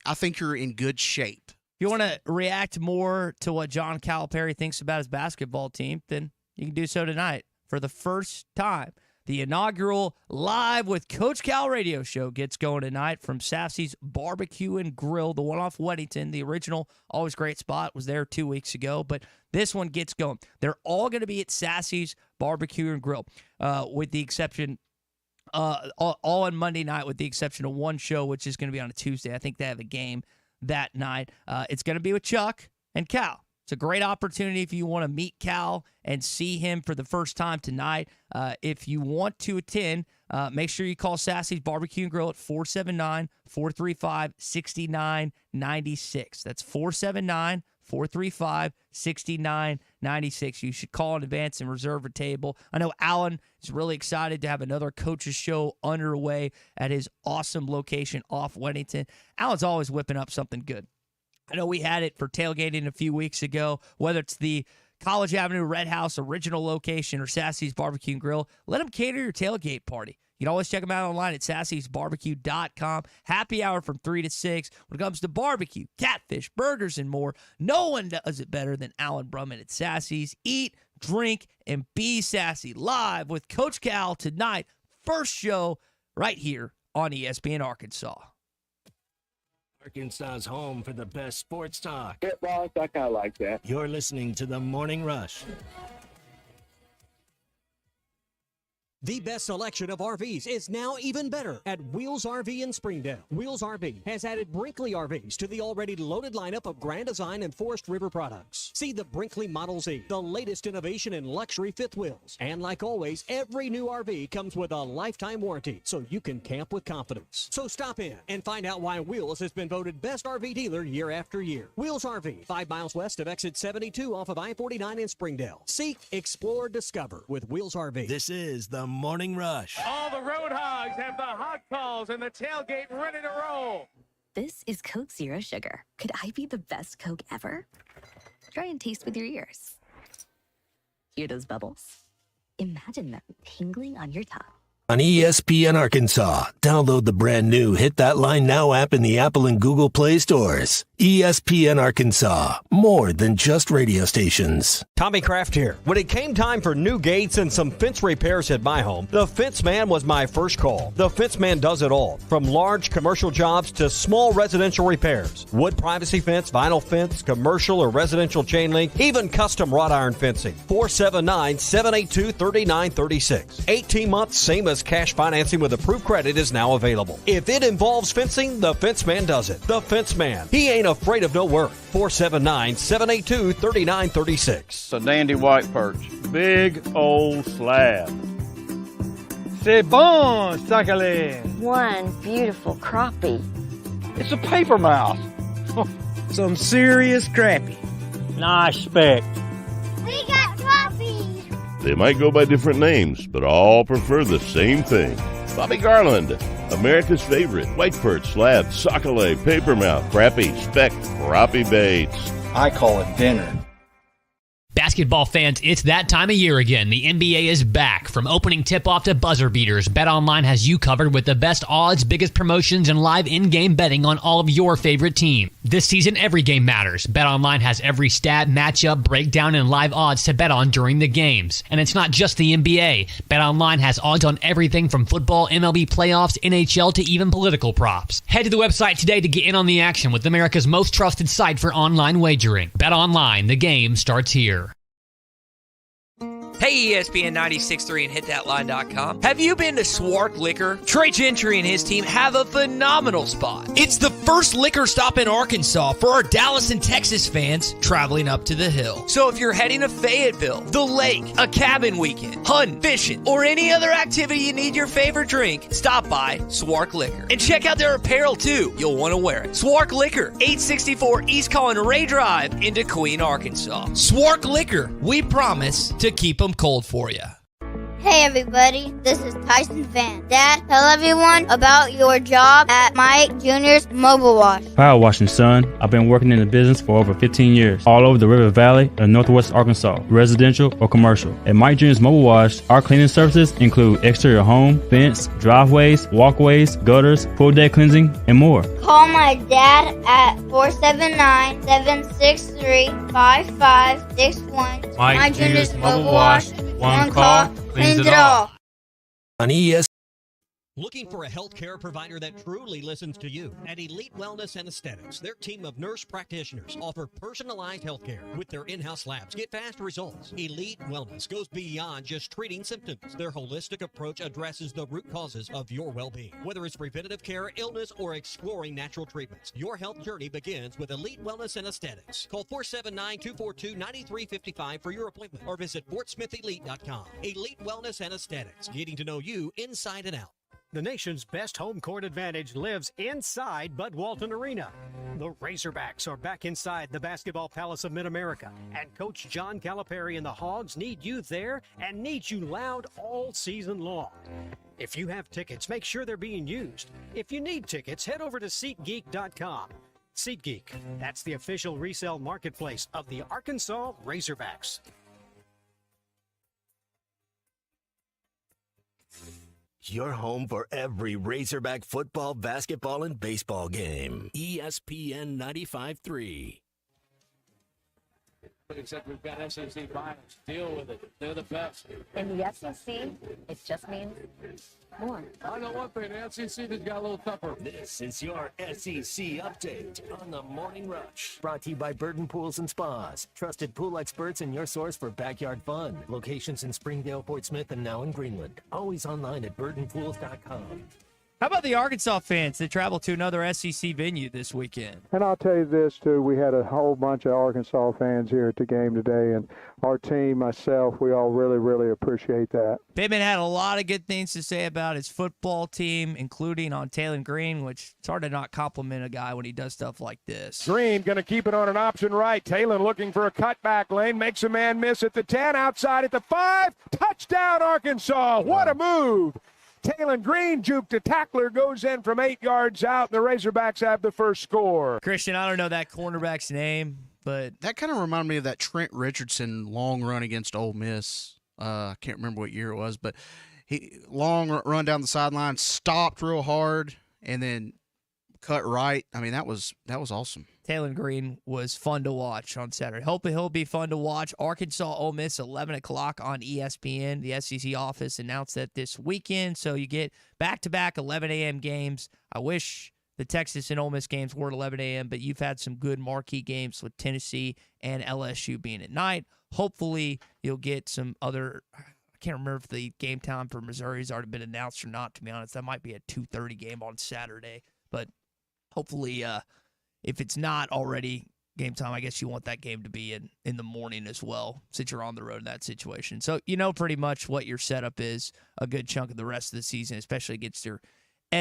I think you're in good shape. If you want to react more to what John Calipari thinks about his basketball team, then you can do so tonight. For the first time, the inaugural Live with Coach Cal radio show gets going tonight from Sassy's Barbecue and Grill, the one off Weddington. The original, always great spot, was there 2 weeks ago, but this one gets going. They're all going to be at Sassy's Barbecue and Grill, with the exception all on Monday night, with the exception of one show, which is going to be on a Tuesday. I think they have a game that night. It's going to be with Chuck and Cal. It's a great opportunity if you want to meet Cal and see him for the first time tonight. If you want to attend, make sure you call Sassy's Barbecue and Grill at 479-435-6996. That's 479-435-6996. You should call in advance and reserve a table. I know Alan is really excited to have another coach's show underway at his awesome location off Weddington. Alan's always whipping up something good. I know we had it for tailgating a few weeks ago, whether it's the College Avenue Red House original location or Sassy's Barbecue and Grill. Let them cater your tailgate party. You can always check them out online at sassysbarbecue.com. Happy hour from 3 to 6. When it comes to barbecue, catfish, burgers, and more, no one does it better than Alan Brumman at Sassy's. Eat, drink, and be sassy. Live with Coach Cal tonight. First show right here on ESPN Arkansas. Arkansas's home for the best sports talk. Yeah, boss, I kind of like that. You're listening to The Morning Rush. The best selection of RVs is now even better at Wheels RV in Springdale. Wheels RV has added Brinkley RVs to the already loaded lineup of Grand Design and Forest River products. See the Brinkley Model Z, the latest innovation in luxury fifth wheels. And like always, every new RV comes with a lifetime warranty, so you can camp with confidence. So stop in and find out why Wheels has been voted best RV dealer year after year. Wheels RV, 5 miles west of exit 72 off of I-49 in Springdale. Seek, explore, discover with Wheels RV. This is The Morning Rush. All the Road Hogs have the hot calls and the tailgate ready to roll. This is Coke Zero Sugar. Could I be the best Coke ever? Try and taste with your ears. Hear those bubbles? Imagine them tingling on your tongue. On ESPN Arkansas, download the brand new Hit That Line Now app in the Apple and Google Play stores. ESPN Arkansas, more than just radio stations. Tommy Kraft here. When it came time for new gates and some fence repairs at my home, the Fence Man was my first call. The Fence Man does it all, from large commercial jobs to small residential repairs. Wood privacy fence, vinyl fence, commercial or residential chain link, even custom wrought iron fencing. 479-782-3936. 18 months, same as cash financing with approved credit is now available. If it involves fencing, the Fence Man does it. The Fence Man. He ain't afraid of no work. 479-782-3936. It's a dandy white perch. Big old slab. C'est bon, Sakhalin. One beautiful crappie. It's a paper mouse. Some serious crappie. Nice speck. We got crappie. They might go by different names, but all prefer the same thing. Bobby Garland, America's favorite, white perch, slab, sockeye, papermouth, crappie, speck, crappie baits. I call it dinner. Basketball fans, it's that time of year again. The NBA is back. From opening tip-off to buzzer beaters, BetOnline has you covered with the best odds, biggest promotions, and live in-game betting on all of your favorite team. This season, every game matters. BetOnline has every stat, matchup, breakdown, and live odds to bet on during the games. And it's not just the NBA. BetOnline has odds on everything from football, MLB playoffs, NHL, to even political props. Head to the website today to get in on the action with America's most trusted site for online wagering. BetOnline, the game starts here. Hey, ESPN 96.3 and hitthatline.com. Have you been to Swark Liquor? Trey Gentry and his team have a phenomenal spot. It's the first liquor stop in Arkansas for our Dallas and Texas fans traveling up to the hill. So if you're heading to Fayetteville, the lake, a cabin weekend, hunting, fishing, or any other activity you need your favorite drink, stop by Swark Liquor. And check out their apparel too. You'll want to wear it. Swark Liquor, 864 East Colin Ray Drive in Queen, Arkansas. Swark Liquor, we promise to keep them cold for you. Hey everybody, this is Tyson Van. Dad, tell everyone about your job at Mike Jr.'s Mobile Wash. Power washing, son. I've been working in the business for over 15 years, all over the River Valley and Northwest Arkansas, residential or commercial. At Mike Jr.'s Mobile Wash, our cleaning services include exterior home, fence, driveways, walkways, gutters, pool deck cleansing, and more. Call my dad at 479-763-5561. Mike Jr.'s Mobile Wash. One call, cleans it all. On ES. Looking for a healthcare provider that truly listens to you? At Elite Wellness and Aesthetics, their team of nurse practitioners offer personalized healthcare with their in-house labs. Get fast results. Elite Wellness goes beyond just treating symptoms. Their holistic approach addresses the root causes of your well-being. Whether it's preventative care, illness, or exploring natural treatments, your health journey begins with Elite Wellness and Aesthetics. Call 479-242-9355 for your appointment or visit FortSmithElite.com. Elite Wellness and Aesthetics, getting to know you inside and out. The nation's best home court advantage lives inside Bud Walton Arena. The Razorbacks are back inside the Basketball Palace of Mid-America, and Coach John Calipari and the Hogs need you there and need you loud all season long. If you have tickets, make sure they're being used. If you need tickets, head over to SeatGeek.com. SeatGeek, that's the official resale marketplace of the Arkansas Razorbacks. Your home for every Razorback football, basketball, and baseball game. ESPN 95.3. Except we've got SEC finals. Deal with it. They're the best. In the SEC, it just means more. I know one thing. The SEC just got a little tougher. This is your SEC update on the Morning Rush. Brought to you by Burton Pools and Spas. Trusted pool experts and your source for backyard fun. Locations in Springdale, Fort Smith, and now in Greenland. Always online at burtonpools.com. How about the Arkansas fans that travel to another SEC venue this weekend? And I'll tell you this, too. We had a whole bunch of Arkansas fans here at the game today, and our team, myself, we all really, really appreciate that. Pittman had a lot of good things to say about his football team, including on Taylor Green, which it's hard to not compliment a guy when he does stuff like this. Green going to keep it on an option right. Taylor looking for a cutback lane, makes a man miss at the 10, outside at the 5. Touchdown, Arkansas. What a move. Taylor Green juked a tackler, goes in from 8 yards out, and the Razorbacks have the first score. Christian, I don't know that cornerback's name, but that kind of reminded me of that Trent Richardson long run against Ole Miss. I can't remember what year it was, but he long run down the sideline, stopped real hard, and then cut right. I mean, that was awesome. Taylor Green was fun to watch on Saturday. Hopefully he'll be fun to watch. Arkansas Ole Miss, 11 o'clock on ESPN. The SEC office announced that this weekend, so you get back-to-back 11 a.m. games. I wish the Texas and Ole Miss games were at 11 a.m., but you've had some good marquee games with Tennessee and LSU being at night. Hopefully you'll get some other – I can't remember if the game time for Missouri has already been announced or not, to be honest. That might be a 2:30 game on Saturday, but hopefully if it's not already game time, I guess you want that game to be in the morning as well, since you're on the road in that situation. So you know pretty much what your setup is a good chunk of the rest of the season, especially against your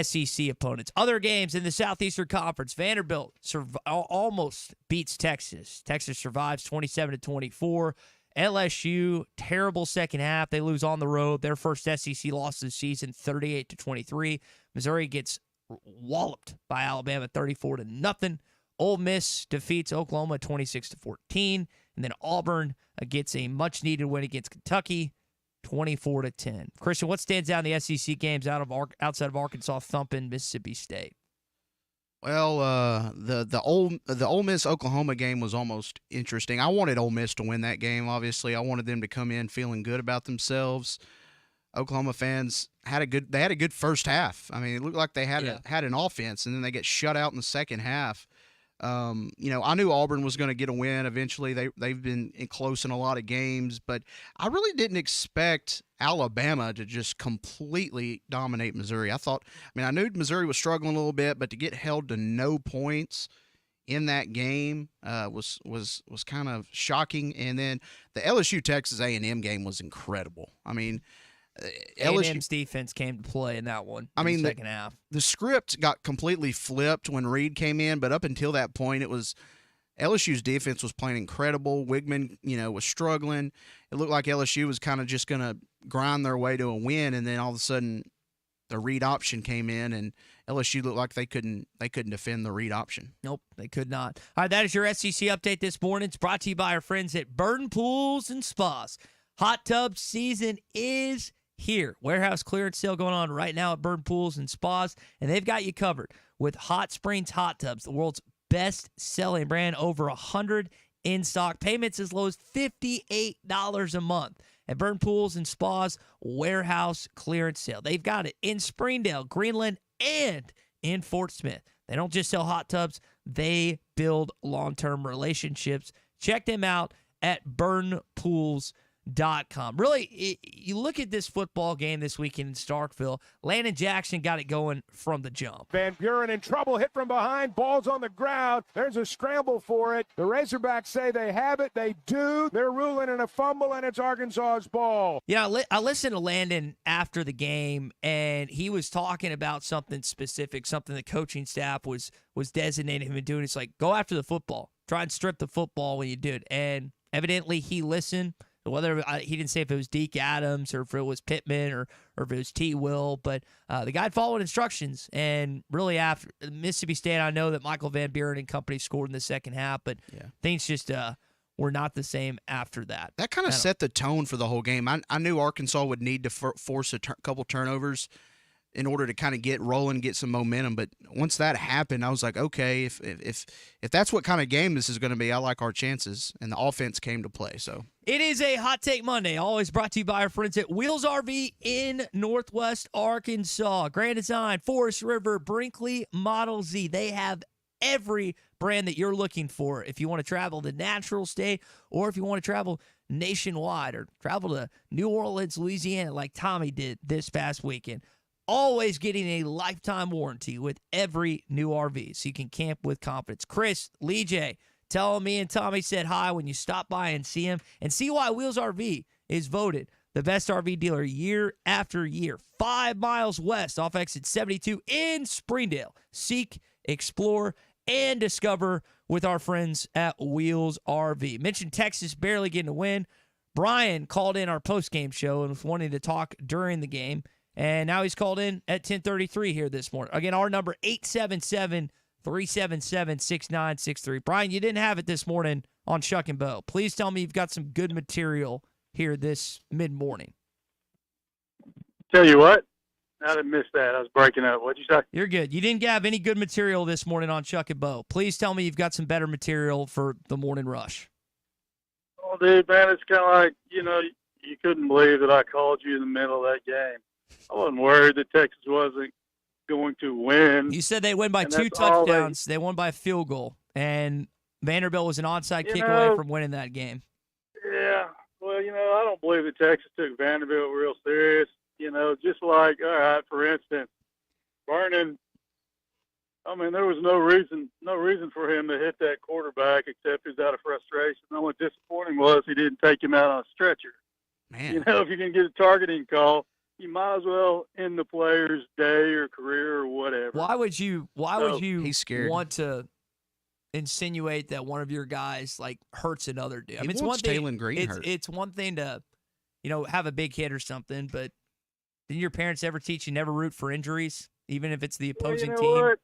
SEC opponents. Other games in the Southeastern Conference, Vanderbilt almost beats Texas. Texas survives 27-24. LSU, terrible second half. They lose on the road. Their first SEC loss of the season, 38-23. Missouri gets walloped by Alabama 34-0. Ole Miss defeats Oklahoma 26-14, and then Auburn gets a much-needed win against Kentucky 24-10. Christian, what stands out in the SEC games outside of Arkansas thumping Mississippi State? Well, the Ole Miss Oklahoma game was almost interesting. I wanted Ole Miss to win that game. Obviously, I wanted them to come in feeling good about themselves. Oklahoma fans had a good first half. I mean, it looked like they had an offense, and then they get shut out in the second half. I knew Auburn was going to get a win eventually. They've been close in a lot of games, but I really didn't expect Alabama to just completely dominate Missouri. I knew Missouri was struggling a little bit, but to get held to no points in that game was kind of shocking. And then the LSU Texas A&M game was incredible. I mean, A&M's defense came to play in that one. In the second half. The script got completely flipped when Reed came in, but up until that point, it was LSU's defense was playing incredible. Wigman, was struggling. It looked like LSU was kind of just going to grind their way to a win, and then all of a sudden, the Reed option came in, and LSU looked like they couldn't defend the Reed option. Nope, they could not. All right, that is your SEC update this morning. It's brought to you by our friends at Burden Pools and Spas. Hot tub season is here. Warehouse clearance sale going on right now at Burden Pools and Spas, and they've got you covered with Hot Springs Hot Tubs, the world's best-selling brand, over 100 in stock. Payments as low as $58 a month at Burden Pools and Spas warehouse clearance sale. They've got it in Springdale, Greenland, and in Fort Smith. They don't just sell hot tubs, they build long-term relationships. Check them out at BurnPools.com. Really, you look at this football game this weekend in Starkville, Landon Jackson got it going from the jump. Van Buren in trouble, hit from behind, ball's on the ground. There's a scramble for it. The Razorbacks say they have it. They do. They're ruling in a fumble, and it's Arkansas's ball. I listened to Landon after the game, and he was talking about something specific, something the coaching staff was designating him to do. And it's like, go after the football. Try and strip the football when you do it. And evidently he listened. Whether he didn't say if it was Deke Adams or if it was Pittman or if it was T. Will, but the guy followed instructions. And really, after Mississippi State, I know that Michael Van Buren and company scored in the second half, but things just were not the same after that. That kind of set the tone for the whole game. I knew Arkansas would need to force a couple turnovers in order to kind of get rolling, get some momentum. But once that happened, I was like, okay, if that's what kind of game this is going to be, I like our chances. And the offense came to play. So it is a Hot Take Monday, always brought to you by our friends at Wheels RV in Northwest Arkansas. Grand Design, Forest River, Brinkley, Model Z. They have every brand that you're looking for. If you want to travel the natural state, or if you want to travel nationwide, or travel to New Orleans, Louisiana, like Tommy did this past weekend. Always getting a lifetime warranty with every new RV, so you can camp with confidence. Chris, Lee J, tell me and Tommy said hi when you stop by and see him, and see why Wheels RV is voted the best RV dealer year after year. 5 miles west off exit 72 in Springdale. Seek, explore, and discover with our friends at Wheels RV. Mentioned Texas barely getting a win. Brian called in our post-game show and was wanting to talk during the game. And now he's called in at 10:33 here this morning. Again, our number 877-377-6963. Brian, you didn't have it this morning on Chuck and Bo. Please tell me you've got some good material here this mid-morning. Tell you what, I didn't miss that. I was breaking up. What'd you say? You're good. You didn't have any good material this morning on Chuck and Bo. Please tell me you've got some better material for the morning rush. Oh, dude, man, it's kind of like, you couldn't believe that I called you in the middle of that game. I wasn't worried that Texas wasn't going to win. You said they win by 2 touchdowns. They won by a field goal, and Vanderbilt was an onside kick away from winning that game. Yeah, well, I don't believe that Texas took Vanderbilt real serious. Just like, all right, for instance, Vernon. I mean, there was no reason for him to hit that quarterback except he was out of frustration. The only disappointing was he didn't take him out on a stretcher. Man, if you can get a targeting call, you might as well end the player's day or career or whatever. Why would you he's scared. Want to insinuate that one of your guys hurts another dude? I mean, it's one thing. Taylon Green it's one thing to, have a big hit or something, but didn't your parents ever teach you never root for injuries? even if it's the Well, opposing you know team? what?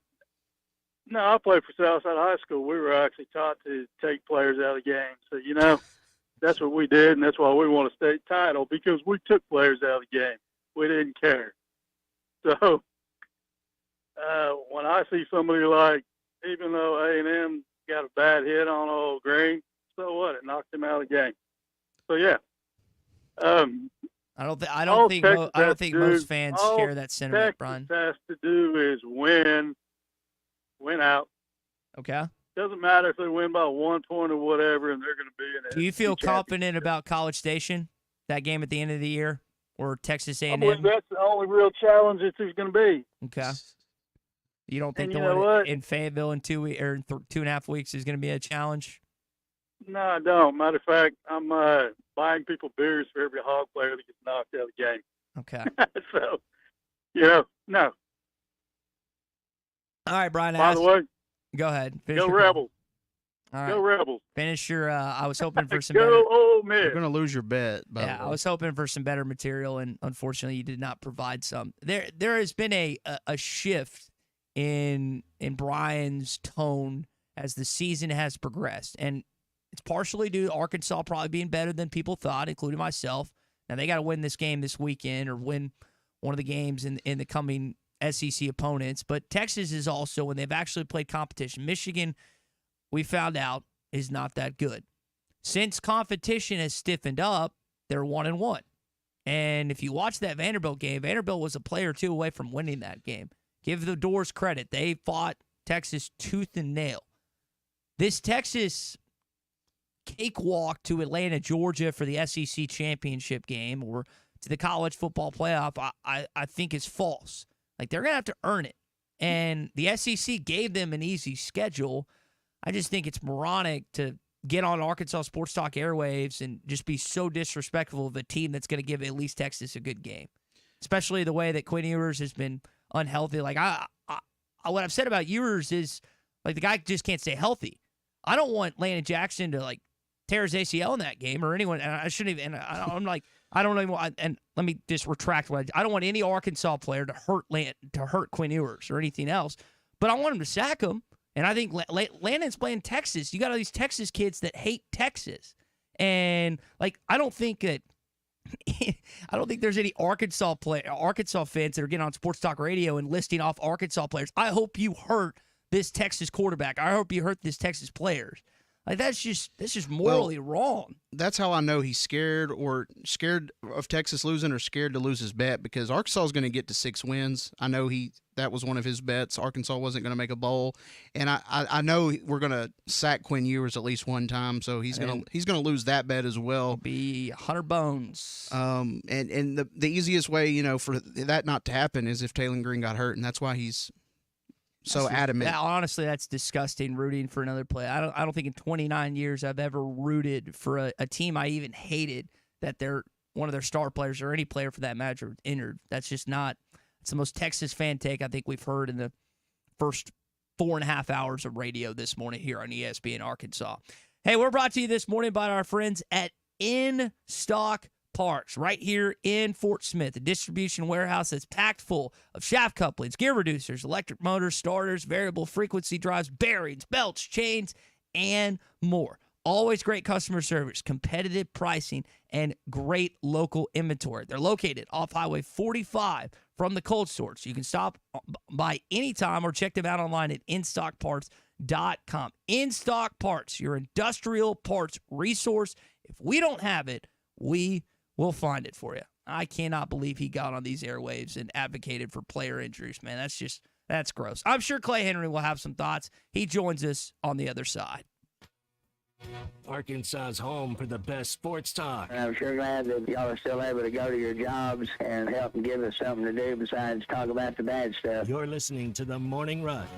No, I played for Southside High School. We were actually taught to take players out of the game. So, that's what we did, and that's why we won a state title, because we took players out of the game. We didn't care. So, when I see somebody like, even though A&M got a bad hit on old Green, so what? It knocked him out of the game. So, yeah. I don't think most fans share that sentiment, Brian. Texas has to do is win out. Okay. Doesn't matter if they win by 1 point or whatever, and they're going to be in it. Do you feel confident about College Station, that game at the end of the year, or Texas A&M? I believe that's the only real challenge that there's going to be. Okay. You don't think And the you know one what? in Fayetteville in 2.5 weeks is going to be a challenge? No, I don't. Matter of fact, I'm buying people beers for every Hog player that gets knocked out of the game. Okay. So, no. All right, Brian. By the way, go ahead. Finish go your call. Rebels. All right. Go Rebels. Finish your. I was hoping for some Go better. Ole Miss. You're gonna lose your bet. By Yeah, the I way. was hoping for some better material, and unfortunately, you did not provide some. There has been a shift in Brian's tone as the season has progressed, and it's partially due to Arkansas probably being better than people thought, including myself. Now they got to win this game this weekend, or win one of the games in the coming SEC opponents. But Texas is also, when they've actually played competition. Michigan, we found out, is not that good. Since competition has stiffened up, they're 1-1. And if you watch that Vanderbilt game, Vanderbilt was a play or two away from winning that game. Give the Doors credit. They fought Texas tooth and nail. This Texas cakewalk to Atlanta, Georgia for the SEC championship game, or to the college football playoff, I think is false. Like, they're going to have to earn it. And the SEC gave them an easy schedule. I just think it's moronic to get on Arkansas Sports Talk airwaves and just be so disrespectful of a team that's going to give at least Texas a good game, especially the way that Quinn Ewers has been unhealthy. Like, what I've said about Ewers is, like, the guy just can't stay healthy. I don't want Landon Jackson to, like, tear his ACL in that game, or anyone. And I shouldn't even. And I'm like, I don't even. And let me just retract what I don't want any Arkansas player to hurt Quinn Ewers or anything else. But I want him to sack him. And I think Landon's playing Texas. You got all these Texas kids that hate Texas, and like I don't think there's any Arkansas fans that are getting on Sports Talk Radio and listing off Arkansas players. I hope you hurt this Texas quarterback. I hope you hurt this Texas players. Like, that's just morally wrong. That's how I know he's scared of Texas losing, or scared to lose his bet, because Arkansas is going to get to 6 wins. I know that was one of his bets. Arkansas wasn't going to make a bowl, and I know we're going to sack Quinn Ewers at least one time, so he's going to lose that bet as well. Be 100 bones. And the easiest way, for that not to happen is if Taylor Green got hurt, and that's why he's so adamant. Honestly, that's disgusting, rooting for another play. I don't think in 29 years I've ever rooted for a team I even hated that one of their star players, or any player for that matter, injured. That's just not. It's the most Texas fan take I think we've heard in the first 4.5 hours of radio this morning here on ESPN Arkansas. Hey, we're brought to you this morning by our friends at In Stock Parts, right here in Fort Smith, a distribution warehouse that's packed full of shaft couplings, gear reducers, electric motors, starters, variable frequency drives, bearings, belts, chains, and more. Always great customer service, competitive pricing, and great local inventory. They're located off Highway 45 from the cold store, so you can stop by anytime or check them out online at InStockParts.com. In Stock Parts, your industrial parts resource. If we don't have it, we will find it for you. I cannot believe he got on these airwaves and advocated for player injuries, man. That's gross. I'm sure Clay Henry will have some thoughts. He joins us on the other side. Arkansas's home for the best sports talk. And I'm sure glad that y'all are still able to go to your jobs and help give us something to do besides talk about the bad stuff. You're listening to The Morning Rush.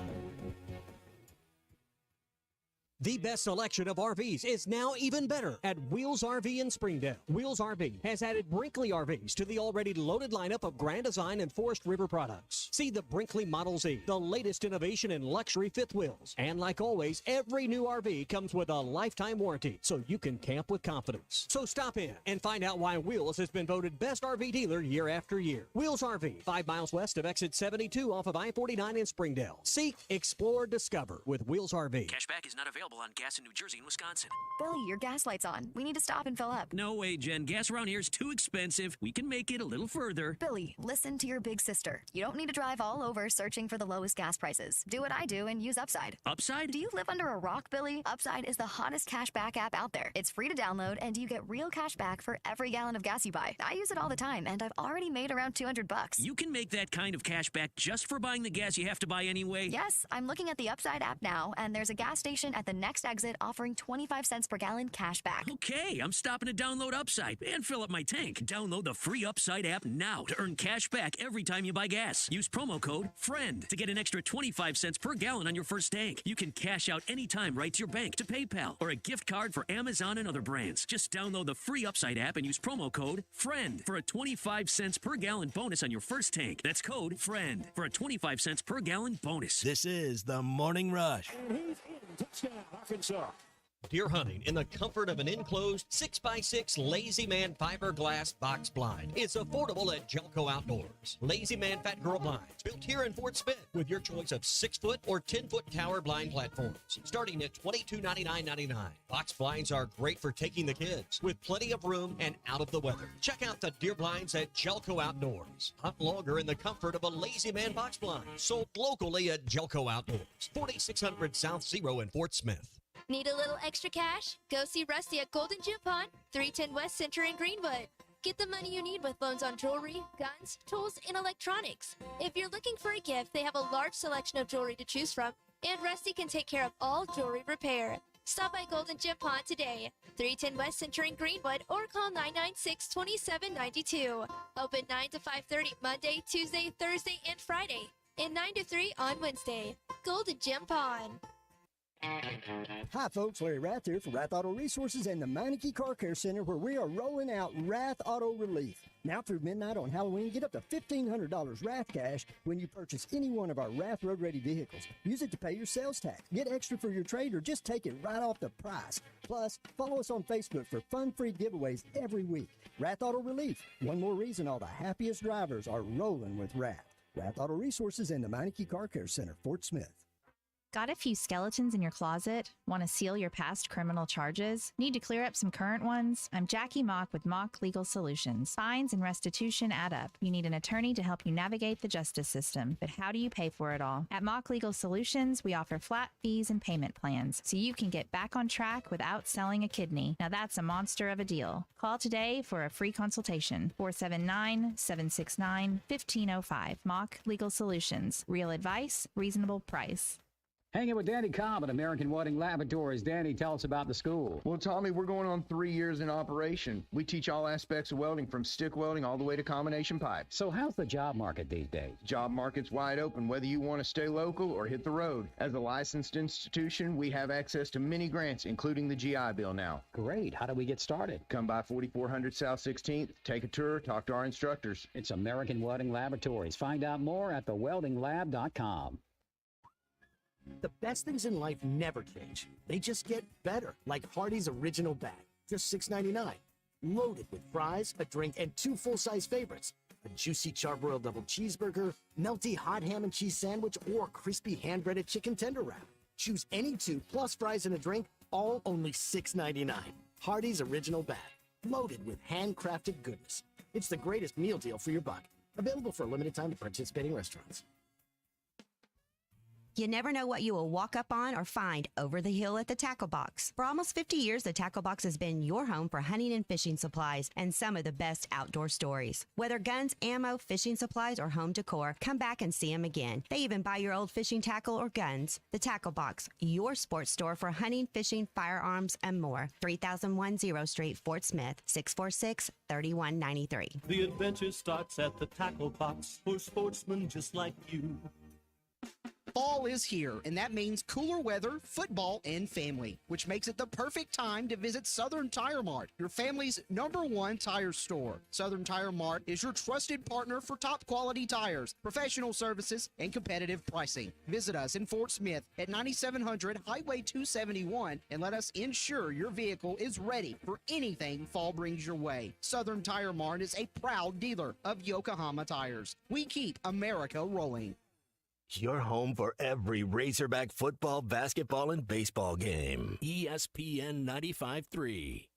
The best selection of RVs is now even better at Wheels RV in Springdale. Wheels RV has added Brinkley RVs to the already loaded lineup of Grand Design and Forest River products. See the Brinkley Model Z, the latest innovation in luxury fifth wheels. And like always, every new RV comes with a lifetime warranty, so you can camp with confidence. So stop in and find out why Wheels has been voted best RV dealer year after year. Wheels RV, 5 miles west of exit 72 off of I-49 in Springdale. Seek, explore, discover with Wheels RV. Cashback is not available on gas in New Jersey and Wisconsin. Billy, your gas light's on. We need to stop and fill up. No way, Jen. Gas around here is too expensive. We can make it a little further. Billy, listen to your big sister. You don't need to drive all over searching for the lowest gas prices. Do what I do and use Upside. Upside? Do you live under a rock, Billy? Upside is the hottest cashback app out there. It's free to download, and you get real cash back for every gallon of gas you buy. I use it all the time, and I've already made around $200. You can make that kind of cash back just for buying the gas you have to buy anyway? Yes, I'm looking at the Upside app now, and there's a gas station at the next exit offering 25 cents per gallon cash back. Okay, I'm stopping to download Upside and fill up my tank. Download the free Upside app now to earn cash back every time you buy gas. Use promo code FRIEND to get an extra 25 cents per gallon on your first tank. You can cash out anytime right to your bank, to PayPal, or a gift card for Amazon and other brands. Just download the free Upside app and use promo code FRIEND for a 25 cents per gallon bonus on your first tank. That's code FRIEND for a 25 cents per gallon bonus. This is the Morning Rush. And he's in. Touchdown, Arkansas. Deer hunting in the comfort of an enclosed 6x6 Lazy Man fiberglass box blind. It's affordable at Jelco Outdoors. Lazy Man Fat Girl Blinds, built here in Fort Smith with your choice of 6-foot or 10-foot tower blind platforms, starting at $22.99.99. Box blinds are great for taking the kids, with plenty of room and out of the weather. Check out the deer blinds at Jelco Outdoors. Hunt longer in the comfort of a Lazy Man box blind, sold locally at Jelco Outdoors, 4600 South Zero in Fort Smith. Need a little extra cash? Go see Rusty at Golden Gym Pond, 310 West Center in Greenwood. Get the money you need with loans on jewelry, guns, tools, and electronics. If you're looking for a gift, they have a large selection of jewelry to choose from, and Rusty can take care of all jewelry repair. Stop by Golden Gym Pond today, 310 West Center in Greenwood, or call 996-2792. Open 9 to 5:30 Monday, Tuesday, Thursday, and Friday, and 9 to 3 on Wednesday. Golden Gym Pond. Hi folks, Larry Rath here for Rath Auto Resources and the Meineke Car Care Center, where we are rolling out Rath Auto Relief. Now through midnight on Halloween, get up to $1,500 Rath cash when you purchase any one of our Rath Road Ready vehicles. Use it to pay your sales tax, get extra for your trade, or just take it right off the price. Plus, follow us on Facebook for fun-free giveaways every week. Rath Auto Relief, one more reason all the happiest drivers are rolling with Rath. Rath Auto Resources and the Meineke Car Care Center, Fort Smith. Got a few skeletons in your closet? Want to seal your past criminal charges? Need to clear up some current ones? I'm Jackie Mock with Mock Legal Solutions. Fines and restitution add up. You need an attorney to help you navigate the justice system. But how do you pay for it all? At Mock Legal Solutions, we offer flat fees and payment plans, so you can get back on track without selling a kidney. Now that's a monster of a deal. Call today for a free consultation. 479-769-1505. Mock Legal Solutions. Real advice, reasonable price. Hanging with Danny Cobb at American Welding Laboratories. Danny, tell us about the school. Well, Tommy, we're going on 3 years in operation. We teach all aspects of welding, from stick welding all the way to combination pipe. So how's the job market these days? Job market's wide open, whether you want to stay local or hit the road. As a licensed institution, we have access to many grants, including the GI Bill now. Great. How do we get started? Come by 4400 South 16th, take a tour, talk to our instructors. It's American Welding Laboratories. Find out more at theweldinglab.com. The best things in life never change. They just get better, like Hardee's Original Bag, just $6.99. Loaded with fries, a drink, and 2 full-size favorites. A juicy charbroiled double cheeseburger, melty hot ham and cheese sandwich, or crispy hand-breaded chicken tender wrap. Choose any 2 plus fries and a drink, all only $6.99. Hardee's Original Bag, loaded with handcrafted goodness. It's the greatest meal deal for your buck. Available for a limited time at participating restaurants. You never know what you will walk up on or find over the hill at the Tackle Box. For almost 50 years, the Tackle Box has been your home for hunting and fishing supplies and some of the best outdoor stories. Whether guns, ammo, fishing supplies, or home decor, come back and see them again. They even buy your old fishing tackle or guns. The Tackle Box, your sports store for hunting, fishing, firearms, and more. 3001 0 Street, Fort Smith, 646-3193. The adventure starts at the Tackle Box for sportsmen just like you. Fall is here, and that means cooler weather, football, and family, which makes it the perfect time to visit Southern Tire Mart, your family's #1 tire store. Southern Tire Mart is your trusted partner for top quality tires, professional services, and competitive pricing. Visit us in Fort Smith at 9700 Highway 271 and let us ensure your vehicle is ready for anything fall brings your way. Southern Tire Mart is a proud dealer of Yokohama tires. We keep America rolling. Your home for every Razorback football, basketball, and baseball game. ESPN 95.3.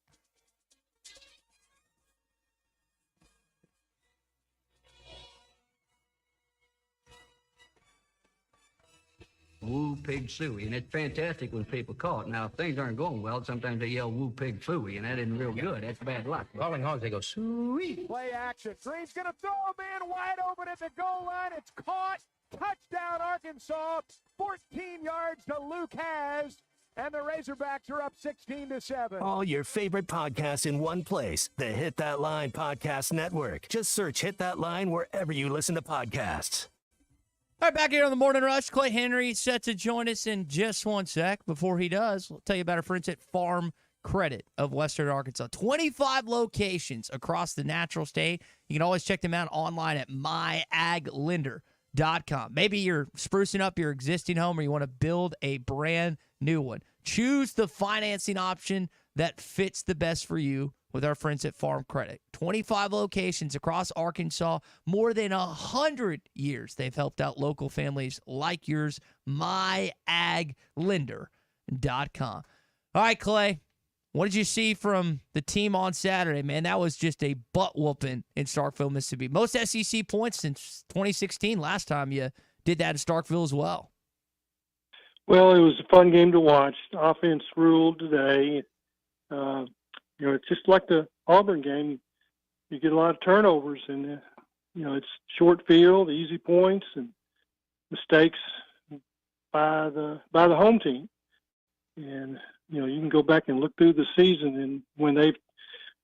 Woo pig suey, and it's fantastic when people call it. Now, if things aren't going well, sometimes they yell woo pig suey, and that isn't real good. That's bad luck. Calling hogs, they go suey. Play action. Green's going to throw a man wide open at the goal line. It's caught. Touchdown, Arkansas. 14 yards to Luke Has. And the Razorbacks are up 16-7. All your favorite podcasts in one place. The Hit That Line Podcast Network. Just search Hit That Line wherever you listen to podcasts. All right, back here on the Morning Rush. Clay Henry set to join us in just one sec. Before he does, I'll tell you about our friends at Farm Credit of Western Arkansas. 25 locations across the natural state. You can always check them out online at myaglender.com. Maybe you're sprucing up your existing home or you want to build a brand new one. Choose the financing option that fits the best for you with our friends at Farm Credit. 25 locations across Arkansas, more than 100 years they've helped out local families like yours. myaglender.com. All right, Clay, what did you see from the team on Saturday, man? That was just a butt-whooping in Starkville, Mississippi. Most SEC points since 2016, last time you did that in Starkville as well. Well, it was a fun game to watch. Offense ruled today. It's just like the Auburn game. You get a lot of turnovers, and it's short field, easy points, and mistakes by the home team. And you can go back and look through the season, and when they've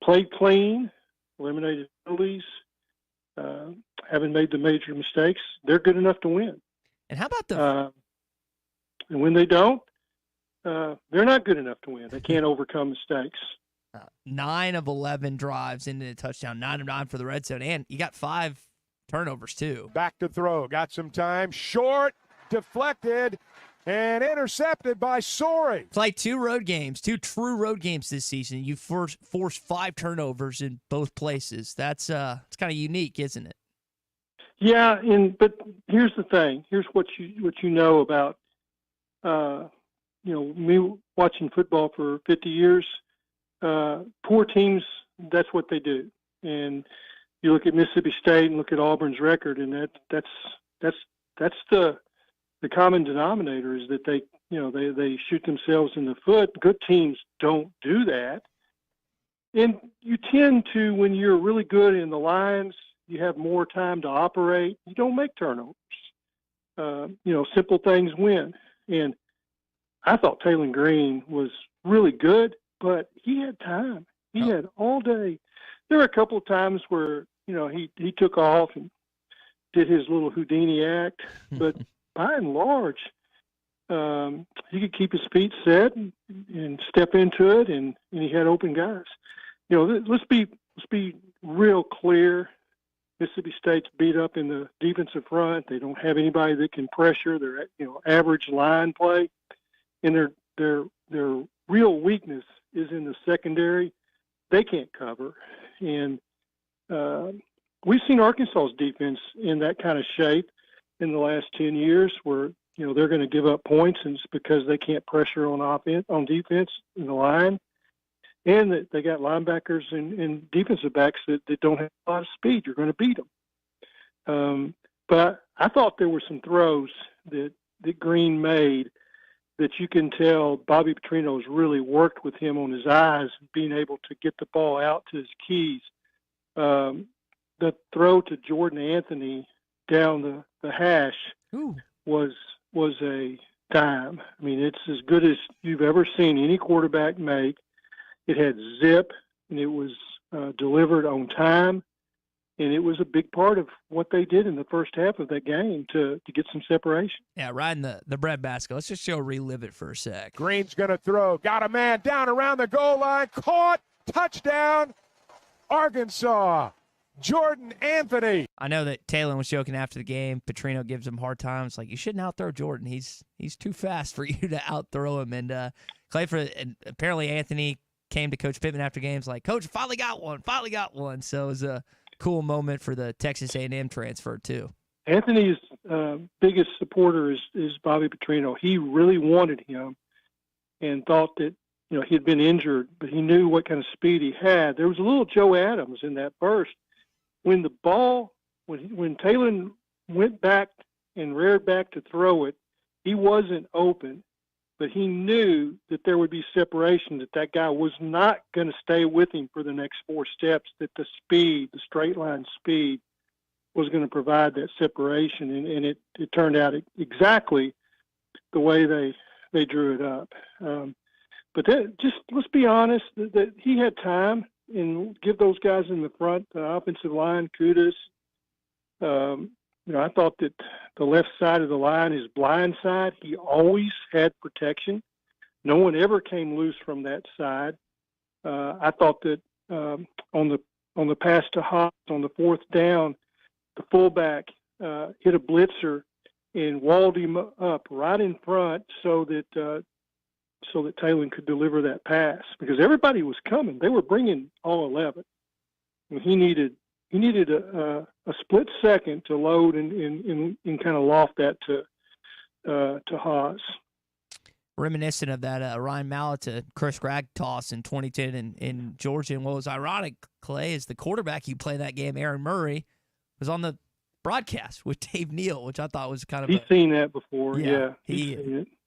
played clean, eliminated penalties, haven't made the major mistakes, they're good enough to win. And how about the? And when they don't, they're not good enough to win. They can't overcome mistakes. 9 of 11 drives into the touchdown, 9 of 9 for the red zone, and you got 5 turnovers too. Back to throw, got some time, short, deflected, and intercepted by Sorey. Played 2 road games, 2 true road games this season. You forced 5 turnovers in both places. That's it's kind of unique, isn't it? Yeah, but here's the thing. Here's what you know about me watching football for 50 years. Poor teams, that's what they do. And you look at Mississippi State and look at Auburn's record, and that's the common denominator is that they shoot themselves in the foot. Good teams don't do that. And you tend to, when you're really good in the lines, you have more time to operate. You don't make turnovers. Simple things win. And I thought Taylor Green was really good, but he had time. He had all day. There were a couple of times where, he took off and did his little Houdini act, but by and large, he could keep his feet set and step into it, and he had open guys. Let's be real clear. Mississippi State's beat up in the defensive front. They don't have anybody that can pressure. They're average line play, and their real weakness is in the secondary. They can't cover, and we've seen Arkansas's defense in that kind of shape in the last 10 years, where they're going to give up points, and it's because they can't pressure on defense in the line, and that they got linebackers and defensive backs that don't have a lot of speed. You're going to beat them. But I thought there were some throws that Green made that you can tell Bobby Petrino's really worked with him on his eyes, being able to get the ball out to his keys. The throw to Jordan Anthony down the hash was a dime. I mean, it's as good as you've ever seen any quarterback make. It had zip, and it was delivered on time. And it was a big part of what they did in the first half of that game to get some separation. Yeah, riding the breadbasket. Let's just relive it for a sec. Green's going to throw. Got a man down around the goal line. Caught. Touchdown. Arkansas. Jordan Anthony. I know that Taylor was joking after the game. Petrino gives him hard time. It's like, you shouldn't outthrow Jordan. He's too fast for you to outthrow him. And and apparently Anthony came to Coach Pittman after games like, Coach, finally got one. So it was a cool moment for the Texas A&M transfer too. Anthony's biggest supporter is Bobby Petrino. He really wanted him and thought that he had been injured, but he knew what kind of speed he had. There was a little Joe Adams in that burst. When the ball, when Taylor went back and reared back to throw it, he wasn't open, but he knew that there would be separation, that guy was not going to stay with him for the next 4 steps, that the speed, the straight line speed, was going to provide that separation, and it turned out exactly the way they drew it up. But just let's be honest, that he had time, and give those guys in the front, the offensive line, kudos. I thought that the left side of the line, his blind side, he always had protection. No one ever came loose from that side. I thought that on the pass to Haas on the 4th down, the fullback hit a blitzer and walled him up right in front so that Taylor could deliver that pass, because everybody was coming. They were bringing all 11. And he needed a split second to load and kind of loft that to Haas. Reminiscent of that Ryan Mallett to Chris Gregg toss in 2010 in Georgia. And what was ironic, Clay, is the quarterback who played that game, Aaron Murray, was on the broadcast with Dave Neal, which I thought was kind of seen that before. Yeah, he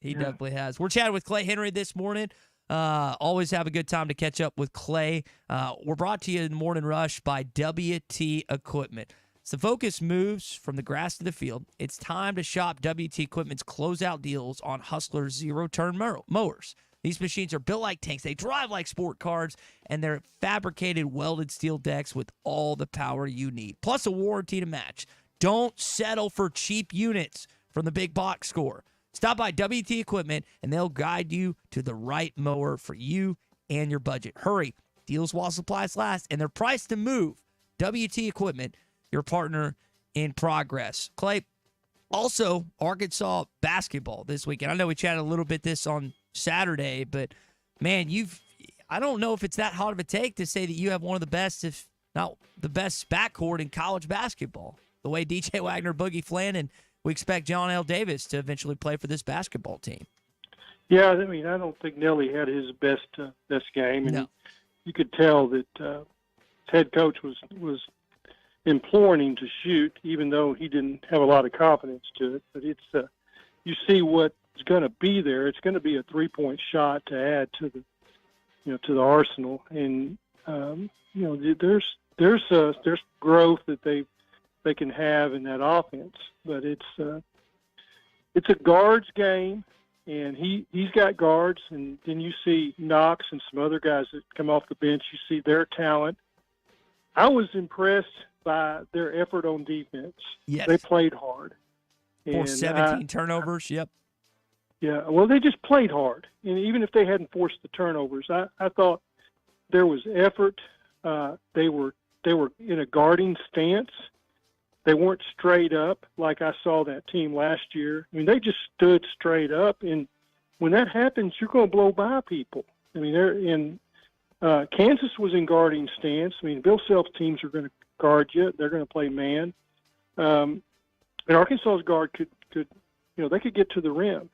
definitely has. We're chatting with Clay Henry this morning. Always have a good time to catch up with Clay. We're brought to you in the Morning Rush by WT Equipment. As the focus moves from the grass to the field, it's time to shop WT Equipment's closeout deals on Hustler zero-turn mowers. These machines are built like tanks. They drive like sport cars, and they're fabricated welded steel decks with all the power you need, plus a warranty to match. Don't settle for cheap units from the big box store. Stop by WT Equipment, and they'll guide you to the right mower for you and your budget. Hurry. Deals while supplies last, and they're priced to move. WT Equipment, your partner in progress. Clay, also Arkansas basketball this weekend. I know we chatted a little bit this on Saturday, but, man, I don't know if it's that hot of a take to say that you have one of the best, if not the best, backcourt in college basketball. The way DJ Wagner, Boogie Flan, and we expect John L. Davis to eventually play for this basketball team. Yeah, I mean, I don't think Nelly had his best game, and you could tell that his head coach was imploring him to shoot, even though he didn't have a lot of confidence to it. But it's you see what's going to be there. It's going to be a 3-point shot to add to the arsenal, and there's growth that they can have in that offense, but it's a guards game, and he's got guards, and then you see Knox and some other guys that come off the bench. You see their talent. I was impressed by their effort on defense. Yes. They played hard. Forced 17 turnovers. Yep. Yeah, well, they just played hard, and even if they hadn't forced the turnovers, I thought there was effort. They were in a guarding stance. They weren't straight up like I saw that team last year. I mean, they just stood straight up, and when that happens, you're going to blow by people. I mean, Kansas was in guarding stance. I mean, Bill Self's teams are going to guard you. They're going to play man. And Arkansas's guard could they could get to the rim.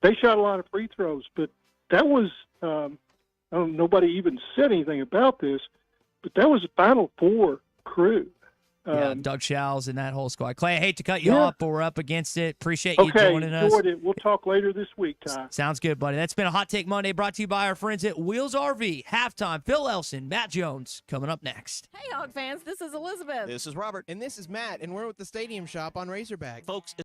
They shot a lot of free throws, but that was nobody even said anything about this, but that was a Final Four crew. Doug Schowles and that whole squad. Clay, I hate to cut you off, but we're up against it. Appreciate you joining us. Okay, we'll talk later this week, Ty. Sounds good, buddy. That's been a Hot Take Monday brought to you by our friends at Wheels RV. Halftime, Phil Elson, Matt Jones coming up next. Hey, Hog fans, this is Elizabeth. This is Robert. And this is Matt, and we're with the Stadium Shop on Razorback. Folks,